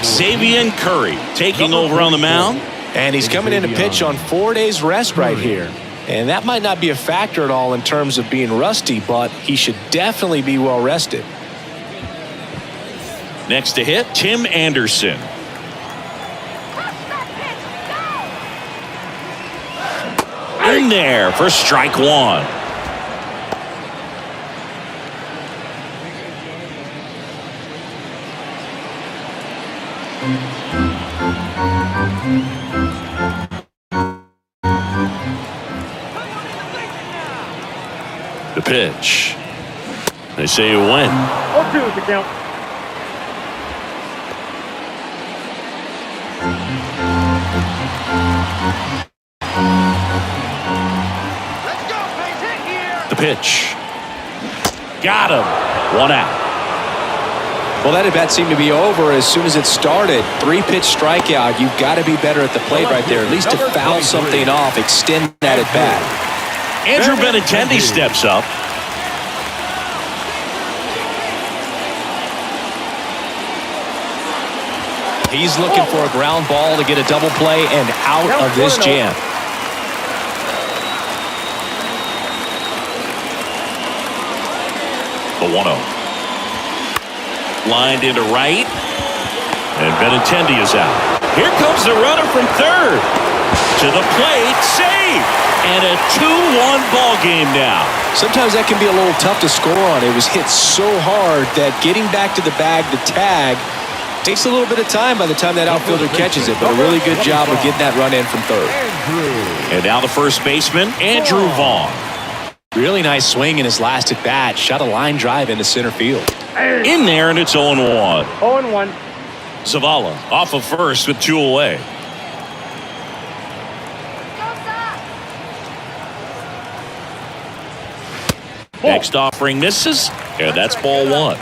Xavier Curry taking over on the mound. And he's coming in to pitch on 4 days rest right here. And that might not be a factor at all in terms of being rusty, but he should definitely be well rested. Next to hit, Tim Anderson. In there for strike 1. The pitch. They say you win. 0-2 is the count. Let's go, base hit here. The pitch. Got him. 1 out. Well, that at-bat seemed to be over as soon as it started. 3-pitch strikeout. You've got to be better at the plate right there, at least to foul something off, extend that at-bat. Andrew Benintendi steps up. He's looking for a ground ball to get a double play and out of this jam. The 1-0. Lined into right. And Benintendi is out. Here comes the runner from third. To the plate. Save. And a 2-1 ball game now. Sometimes that can be a little tough to score on. It was hit so hard that getting back to the bag, the tag, takes a little bit of time by the time that outfielder catches it. But a really good job of getting that run in from third. And now the first baseman, Andrew Vaughn. Really nice swing in his last at bat. Shot a line drive into center field. In there, and it's 0-1. 0-1. Zavala off of first with 2 away. Next offering misses, and that's ball 1.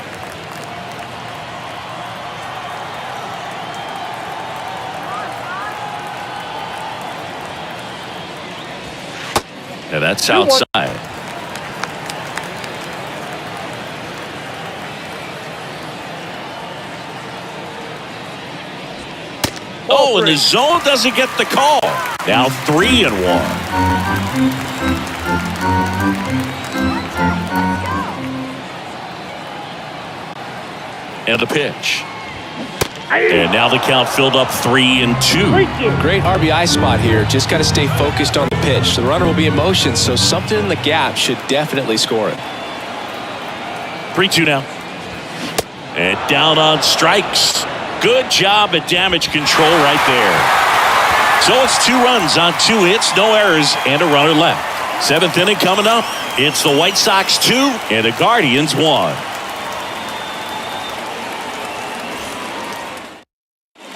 And that's outside. Oh, and the zone doesn't get the call. Now 3-1. And the pitch. And now the count filled up 3-2. Great RBI spot here. Just got to stay focused on the pitch. The runner will be in motion, so something in the gap should definitely score it. 3-2 now. And down on strikes. Good job at damage control right there. So it's 2 runs on 2 hits, no errors, and a runner left. 7th inning coming up. It's the White Sox 2 and the Guardians 1.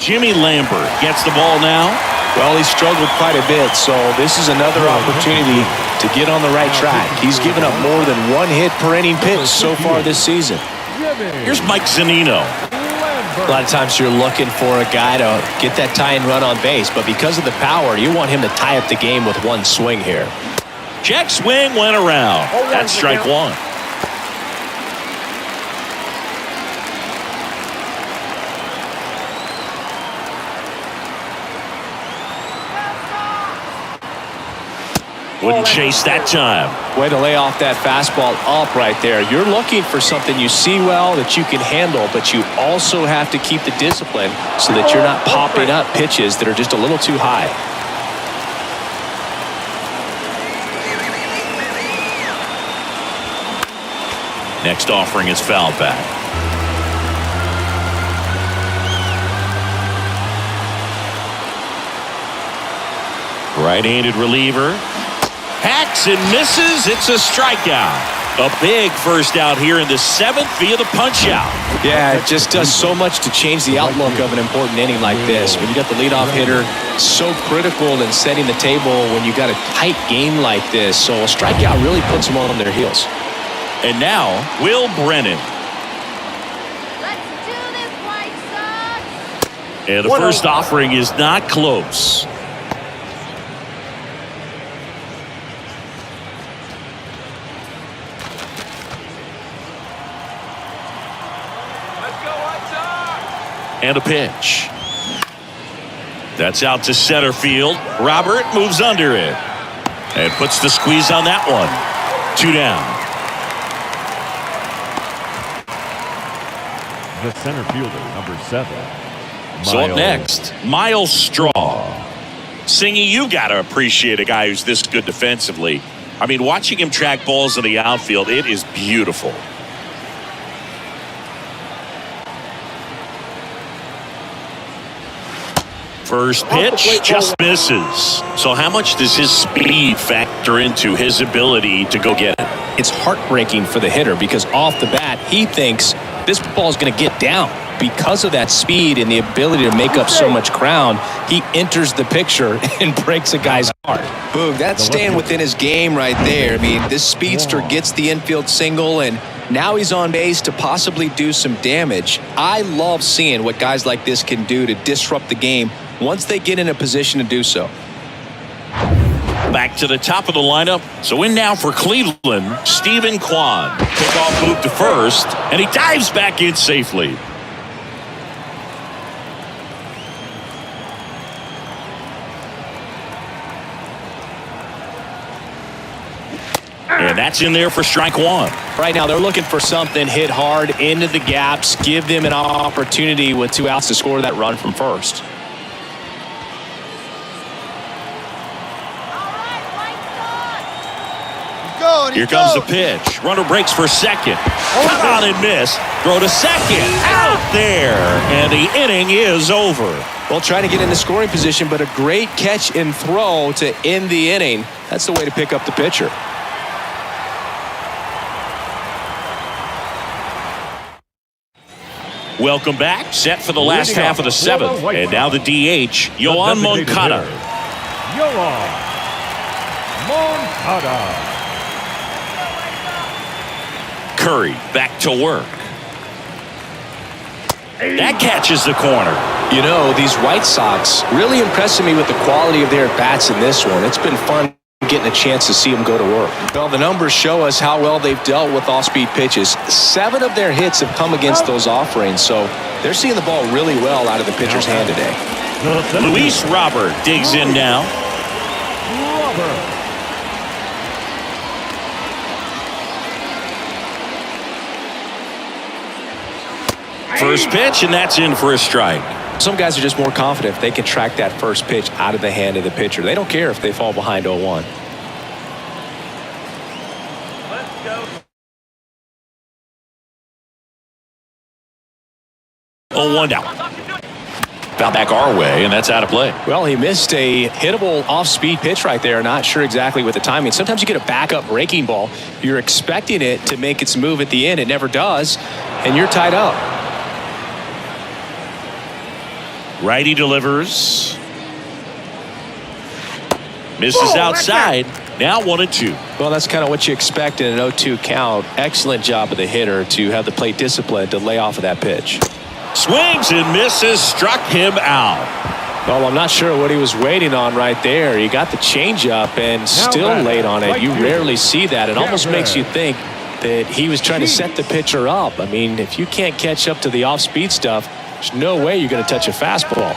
Jimmy Lambert gets the ball now. Well, he struggled quite a bit, so this is another opportunity to get on the right track. He's given up more than 1 hit per inning pitch so far this season. Here's Mike Zunino. A lot of times you're looking for a guy to get that tie-in run on base, but because of the power, you want him to tie up the game with one swing here. Check swing went around. That's strike one. Wouldn't chase that time. Way to lay off that fastball up right there. You're looking for something you see well that you can handle, but you also have to keep the discipline so that you're not popping up pitches that are just a little too high. Next offering is fouled back. Right-handed reliever. Hacks and misses. It's a strikeout. A big first out here in the 7th via the punch-out. Yeah, it just does so much to change the outlook of an important inning like this. When you got the leadoff hitter, so critical in setting the table when you got a tight game like this. So a strikeout really puts them on their heels. And now, Will Brennan. Let's do this, White Sox. And the first offering is not close. Let's go, White Sox. And a pitch. That's out to center field. Robert moves under it. And puts the squeeze on that one. 2 down. The center fielder, number 7. So up next, Miles Straw. Singy, you got to appreciate a guy who's this good defensively. I mean, watching him track balls in the outfield, it is beautiful. First pitch just misses. So how much does his speed factor into his ability to go get it? It's heartbreaking for the hitter because off the bat, he thinks this ball is going to get down. Because of that speed and the ability to make up so much ground, he enters the picture and breaks a guy's heart. Boom, that's staying within his game right there. I mean, this speedster gets the infield single, and now he's on base to possibly do some damage. I love seeing what guys like this can do to disrupt the game once they get in a position to do so. Back to the top of the lineup. So in now for Cleveland, Stephen Kwan. Kickoff move to first, and he dives back in safely. And that's in there for strike one. Right now, they're looking for something hit hard into the gaps, give them an opportunity with 2 outs to score that run from first. Here comes the pitch. Runner breaks for second. Cut on and miss. Throw to second. Out there. And the inning is over. Well, trying to get into scoring position, but a great catch and throw to end the inning. That's the way to pick up the pitcher. Welcome back. Set for the last half of the 7th. And now the DH, Yoan Moncada. Yoan Moncada. Curry back to work. That catches the corner. You know, these White Sox really impressing me with the quality of their bats in this one. It's been fun getting a chance to see them go to work. Well, the numbers show us how well they've dealt with off-speed pitches. 7 of their hits have come against those offerings, so they're seeing the ball really well out of the pitcher's hand today. Luis Robert digs in now. Robert. First pitch, and that's in for a strike. Some guys are just more confident if they can track that first pitch out of the hand of the pitcher. They don't care if they fall behind 0-1. Let's go. 0-1 down. Foul back our way, and that's out of play. Well, he missed a hittable off-speed pitch right there. Not sure exactly with the timing. Sometimes you get a backup breaking ball. You're expecting it to make its move at the end. It never does, and you're tied up. Righty delivers. Misses outside. Now 1-2. Well, that's kind of what you expect in an 0-2 count. Excellent job of the hitter to have the plate discipline to lay off of that pitch. Swings and misses, struck him out. Well, I'm not sure what he was waiting on right there. He got the changeup and still late on it. You rarely see that. It almost makes you think that he was trying to set the pitcher up. I mean, if you can't catch up to the off-speed stuff, there's no way you're going to touch a fastball.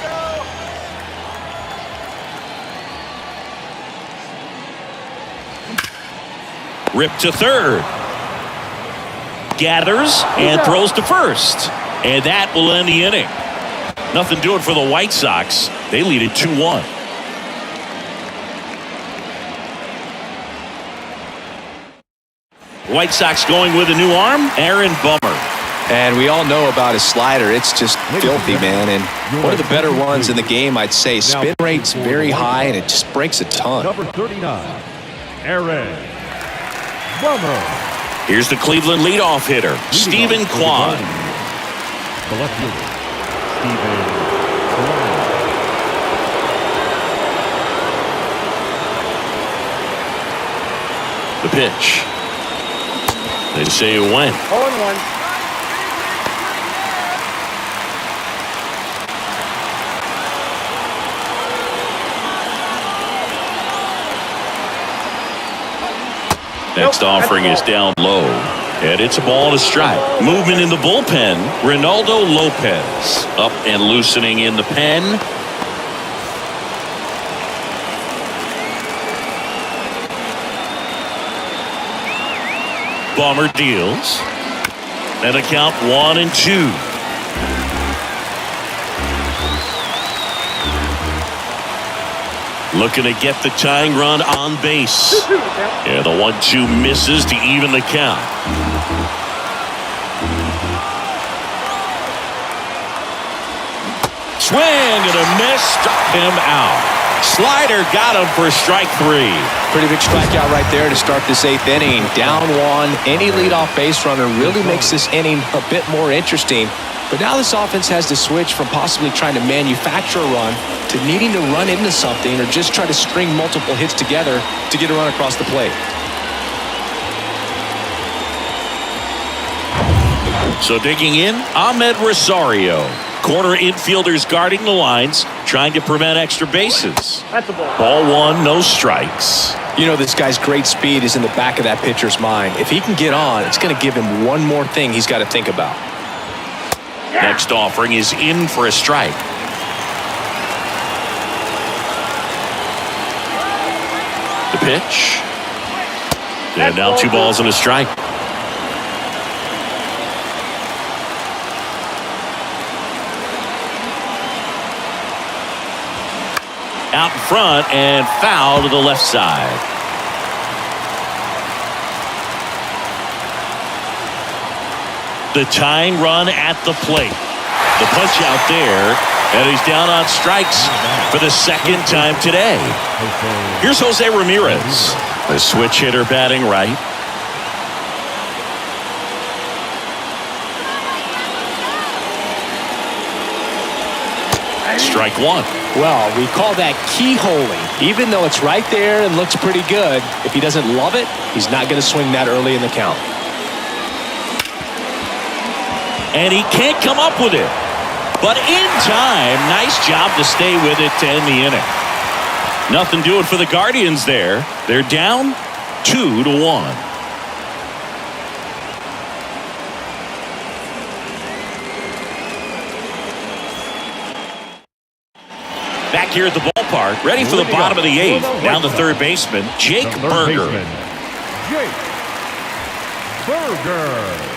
Ripped to third. Gathers and throws to first. And that will end the inning. Nothing doing for the White Sox. They lead it 2-1. White Sox going with a new arm, Aaron Bummer. And we all know about his slider. It's just filthy, man. And one of the better ones in the game, I'd say. Spin rate's very high, and it just breaks a ton. Number 39, Aaron Bummer. Here's the Cleveland leadoff hitter, Stephen Kwan. The left fielder, Stephen Kwan. The pitch. They say it went. 0-1. Next offering is down low. And it's a ball and a strike. Movement in the bullpen. Ronaldo Lopez up and loosening in the pen. Bummer deals. And a count 1-2. Looking to get the tying run on base. Yeah, the 1-2 misses to even the count. Swing and a miss, struck him out. Slider got him for strike 3. Pretty big strikeout right there to start this 8th inning. Down 1. Any leadoff base runner really makes this inning a bit more interesting. But now this offense has to switch from possibly trying to manufacture a run to needing to run into something or just try to string multiple hits together to get a run across the plate. So digging in, Ahmed Rosario. Corner infielders guarding the lines, trying to prevent extra bases. That's a ball. Ball 1, no strikes. You know, this guy's great speed is in the back of that pitcher's mind. If he can get on, it's going to give him one more thing he's got to think about. Next offering is in for a strike. The pitch. And now 2 balls and a strike. Out in front and foul to the left side. The tying run at the plate. The punch out there, and he's down on strikes for the second time today. Here's Jose Ramirez, the switch hitter batting right. Strike 1. Well, we call that keyholing. Even though it's right there and looks pretty good, if he doesn't love it, he's not going to swing that early in the count. And he can't come up with it. But in time, nice job to stay with it to end the inning. Nothing doing for the Guardians there. They're down 2-1. Back here at the ballpark, ready for the bottom of the 8th. Down the third baseman, Jake Berger. Jake Berger.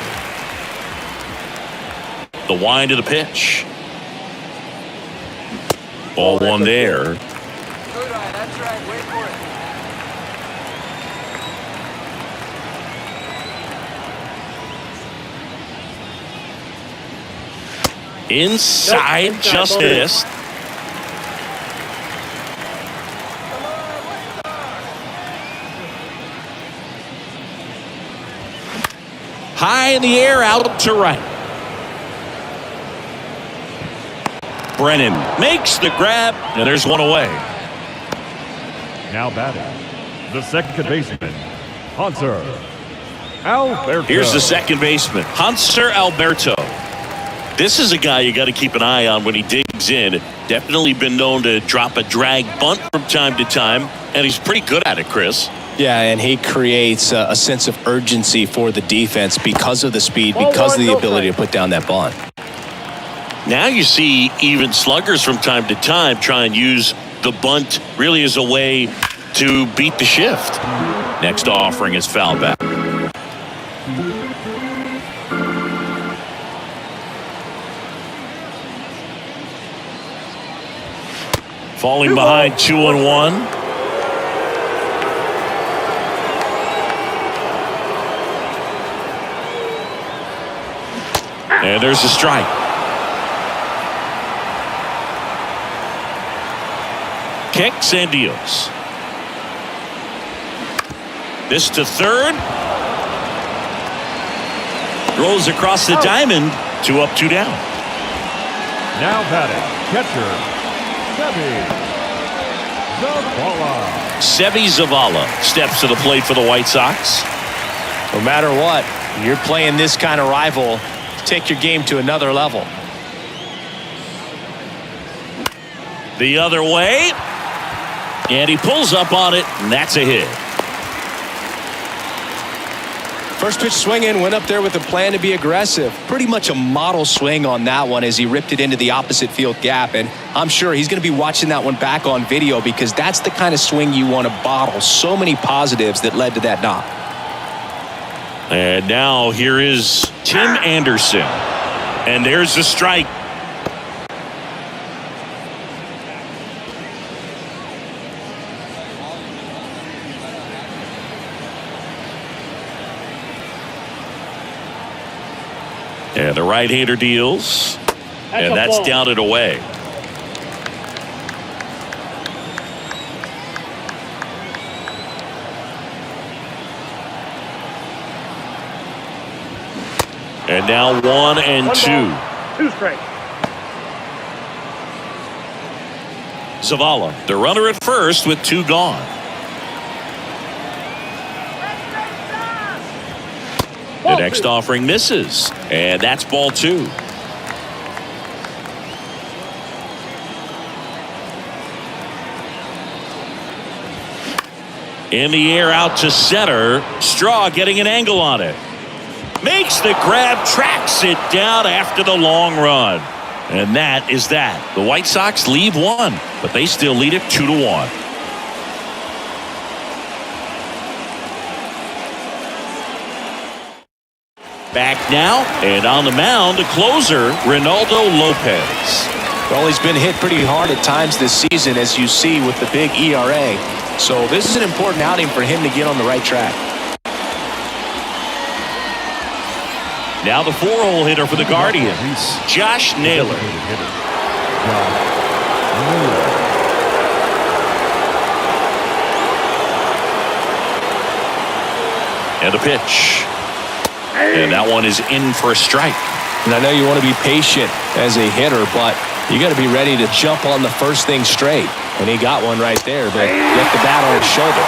The wind of the pitch. Ball 1 there. Good eye, that's right. Wait for it. Inside, just missed. High in the air, out to right. Brennan makes the grab, and there's one away. Now batting, the second baseman, Hunter Alberto. Here's the second baseman, Hunter Alberto. This is a guy you got to keep an eye on when he digs in. Definitely been known to drop a drag bunt from time to time, and he's pretty good at it, Chris. Yeah, and he creates a sense of urgency for the defense because of the speed, because of the ability to put down that bunt. Now you see even sluggers from time to time try and use the bunt really as a way to beat the shift. Next offering is foul back. Falling behind 2-1. And there's a strike. Kicks and deals. This to third. Rolls across the diamond. 2 up, 2 down. Now batting, catcher, Seby Zavala steps to the plate for the White Sox. No matter what, you're playing this kind of rival, take your game to another level. The other way. And he pulls up on it, and that's a hit. First pitch swinging, went up there with a plan to be aggressive. Pretty much a model swing on that one as he ripped it into the opposite field gap. And I'm sure he's going to be watching that one back on video because that's the kind of swing you want to bottle. So many positives that led to that knock. And now here is Tim Anderson. And there's the strike. And the right-hander deals. And that's down and away. And now 1-2. 2 straight. Zavala, the runner at first with 2 gone. The next offering misses, and that's ball 2. In the air out to center. Straw getting an angle on it. Makes the grab, tracks it down after the long run. And that is that. The White Sox leave 1, but they still lead it 2-1. Back now, and on the mound, the closer, Reynaldo Lopez. Well, he's been hit pretty hard at times this season, as you see with the big ERA. So this is an important outing for him to get on the right track. Now the 4-hole hitter for the Guardians, Josh Naylor. And a pitch. And that one is in for a strike. And I know you want to be patient as a hitter, but you got to be ready to jump on the first thing straight. And he got one right there, but left the bat on his shoulder.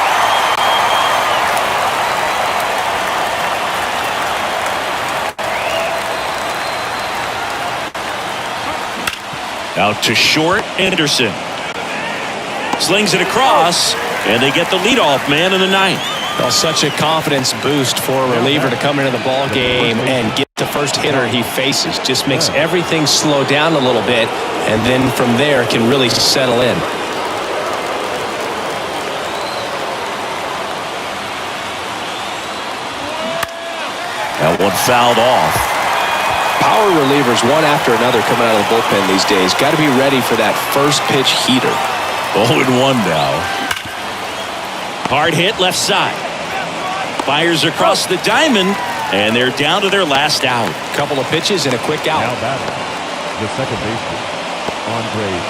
Out to short, Anderson. Slings it across, and they get the leadoff man in the 9th. Well, such a confidence boost for a reliever to come into the ball game and get the first hitter he faces. Just makes everything slow down a little bit, and then from there can really settle in. That one fouled off. Power relievers, one after another, coming out of the bullpen these days. Got to be ready for that first pitch heater. 0-1 now. Hard hit left side. Fires across the diamond, and they're down to their last out. Couple of pitches and a quick out. Now batting, the second baseman, Andres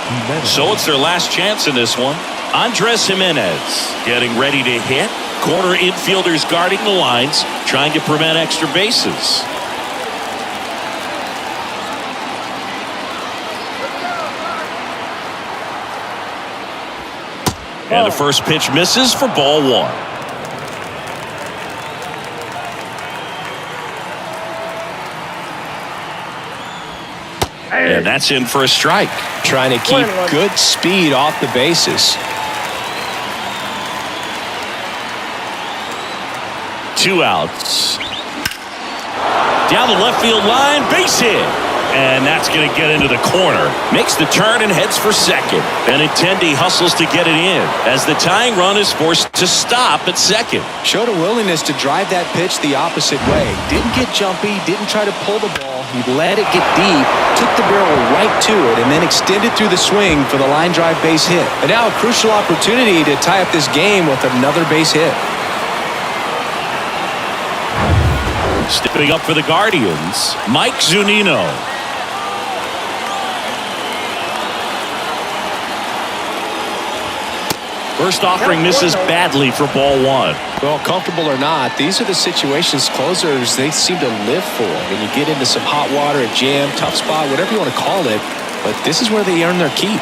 Jimenez. So it's their last chance in this one. Andres Jimenez getting ready to hit. Corner infielders guarding the lines, trying to prevent extra bases. And the first pitch misses for ball 1. And that's in for a strike. Trying to keep good speed off the bases. 2 outs. Down the left field line, base hit. And that's going to get into the corner. Makes the turn and heads for second. Benintendi hustles to get it in as the tying run is forced to stop at second. Showed a willingness to drive that pitch the opposite way. Didn't get jumpy, didn't try to pull the ball. He let it get deep, took the barrel right to it, and then extended through the swing for the line drive base hit. And now a crucial opportunity to tie up this game with another base hit. Stepping up for the Guardians, Mike Zunino. First offering misses badly for ball 1. Well, comfortable or not, these are the situations closers they seem to live for. When you get into some hot water, a jam, tough spot, whatever you want to call it, but this is where they earn their keep.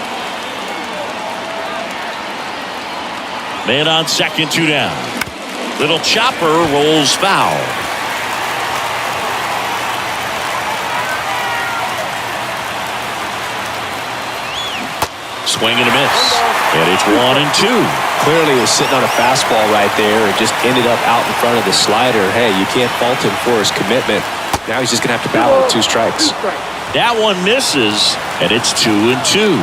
Man on second, 2 down. Little chopper rolls foul. Swing and a miss. And it's 1-2. Clearly he was sitting on a fastball right there and just ended up out in front of the slider. Hey, you can't fault him for his commitment. Now he's just going to have to battle with 2 strikes. That one misses, and it's 2-2.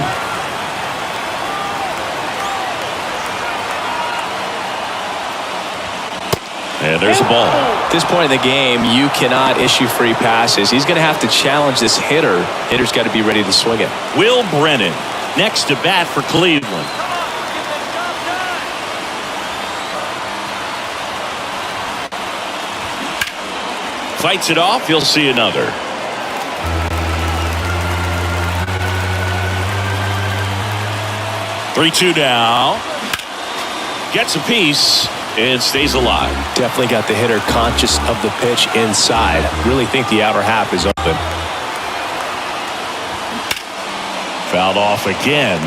And there's the ball. At this point in the game, you cannot issue free passes. He's going to have to challenge this hitter. Hitter's got to be ready to swing it. Will Brennan next to bat for Cleveland. Fights it off. You'll see another. Three-2 now. Gets a piece and stays alive. Definitely got the hitter conscious of the pitch inside. Really think the outer half is open. Fouled off again,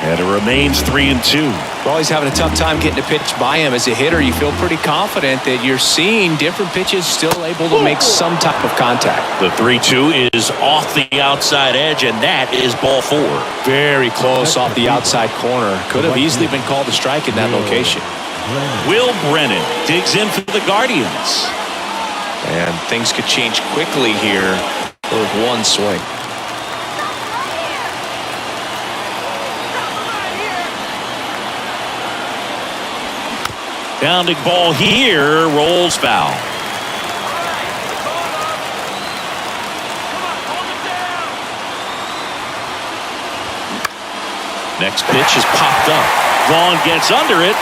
and it remains 3-2. Well, he's having a tough time getting a pitch by him. As a hitter, you feel pretty confident that you're seeing different pitches still able to make some type of contact. The 3-2 is off the outside edge, and that is ball 4. Very close off the outside corner. Could have easily been called a strike in that location. Will Brennan digs in for the Guardians. And things could change quickly here with one swing. Pounding ball here, rolls foul. Next pitch is popped up. Vaughn gets under it.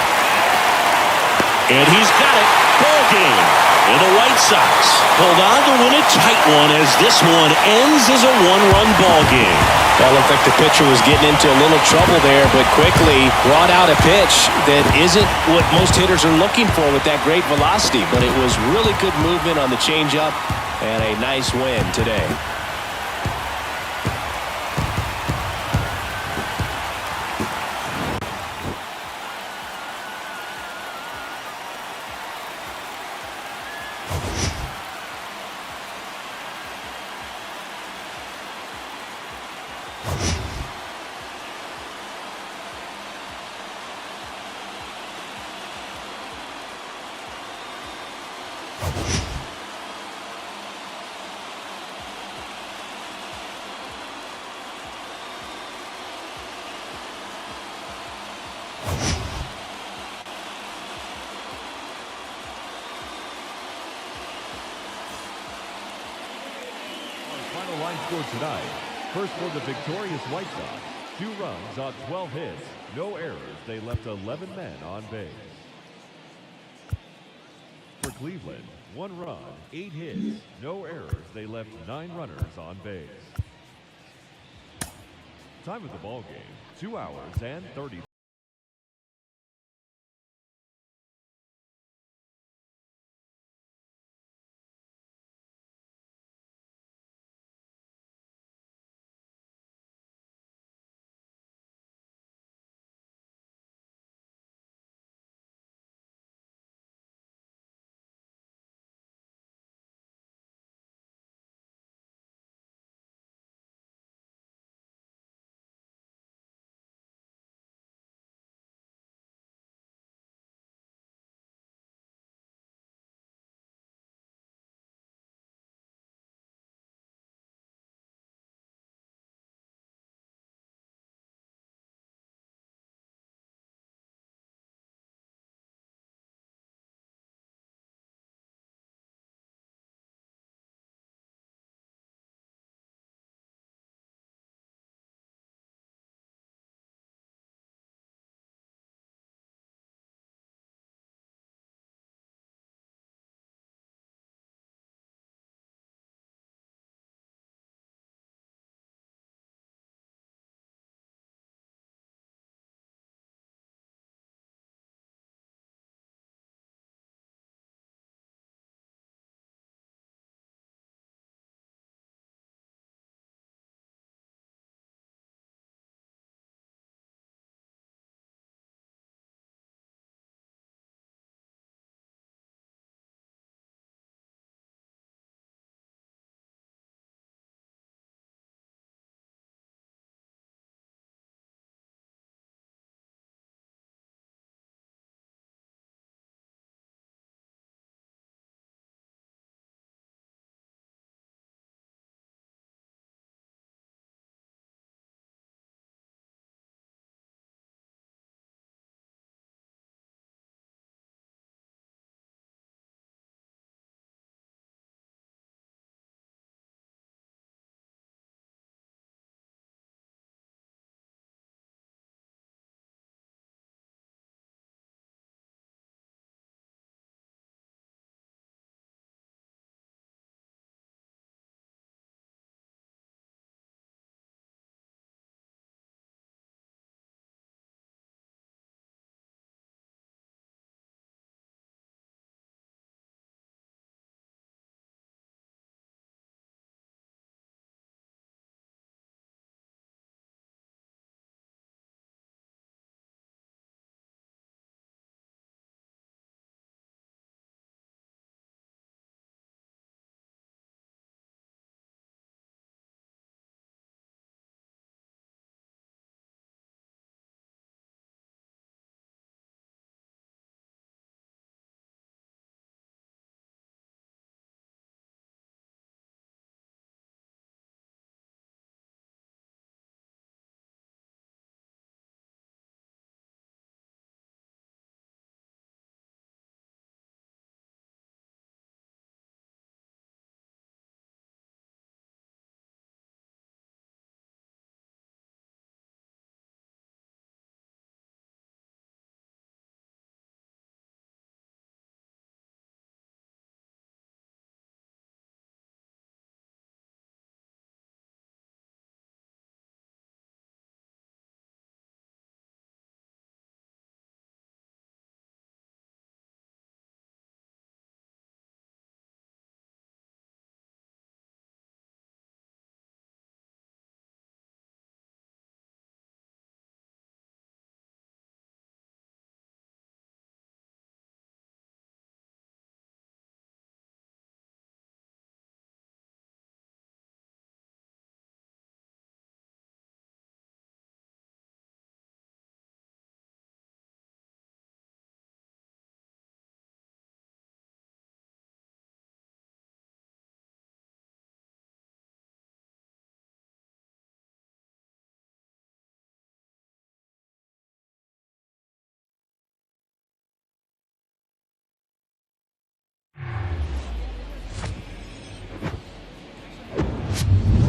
And he's got it. Ball game. And the White Sox hold on to win a tight one as this one ends as a 1-run ball game. That looked like the pitcher was getting into a little trouble there, but quickly brought out a pitch that isn't what most hitters are looking for with that great velocity. But it was really good movement on the changeup and a nice win today. Final line score tonight. First for the victorious White Sox. 2 runs on 12 hits. No errors. They left 11 men on base. For Cleveland, 1 run, 8 hits. No errors. They left 9 runners on base. Time of the ball game, 2 hours and 30.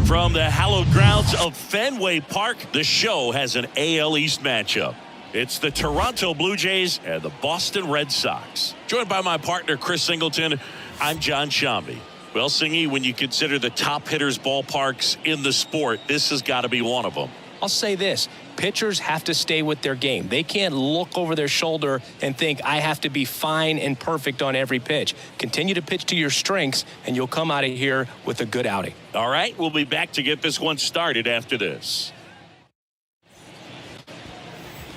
From the hallowed grounds of Fenway Park, the show has an AL East matchup. It's the Toronto Blue Jays and the Boston Red Sox. Joined by my partner, Chris Singleton, I'm John Shambi. Well, Singy, when you consider the top hitters' ballparks in the sport, this has got to be one of them. I'll say this. Pitchers have to stay with their game. They can't look over their shoulder and think, I have to be fine and perfect on every pitch. Continue to pitch to your strengths, and you'll come out of here with a good outing. All right, we'll be back to get this one started after this.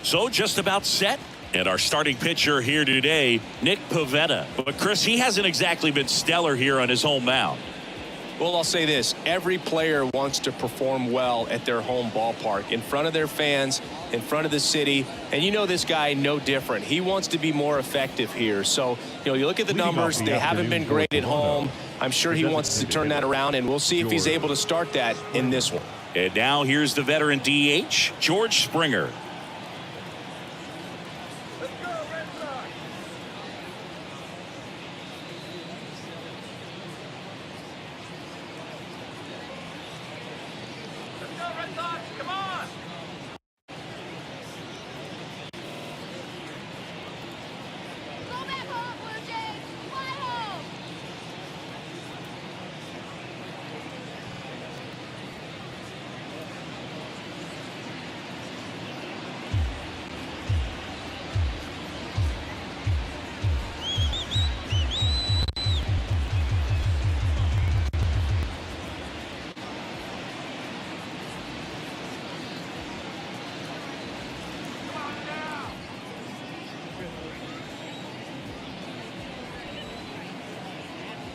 So just about set. And our starting pitcher here today, Nick Pivetta. But, Chris, he hasn't exactly been stellar here on his home mound. Well, I'll say this. Every player wants to perform well at their home ballpark, in front of their fans, in front of the city. And you know this guy no different. He wants to be more effective here. So, you look at the numbers. They haven't been great at home. I'm sure he wants to turn that around, and we'll see if he's able to start that in this one. And now here's the veteran DH, George Springer.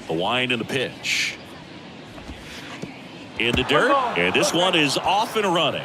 The wind and the pitch. In the dirt, and this one is off and running.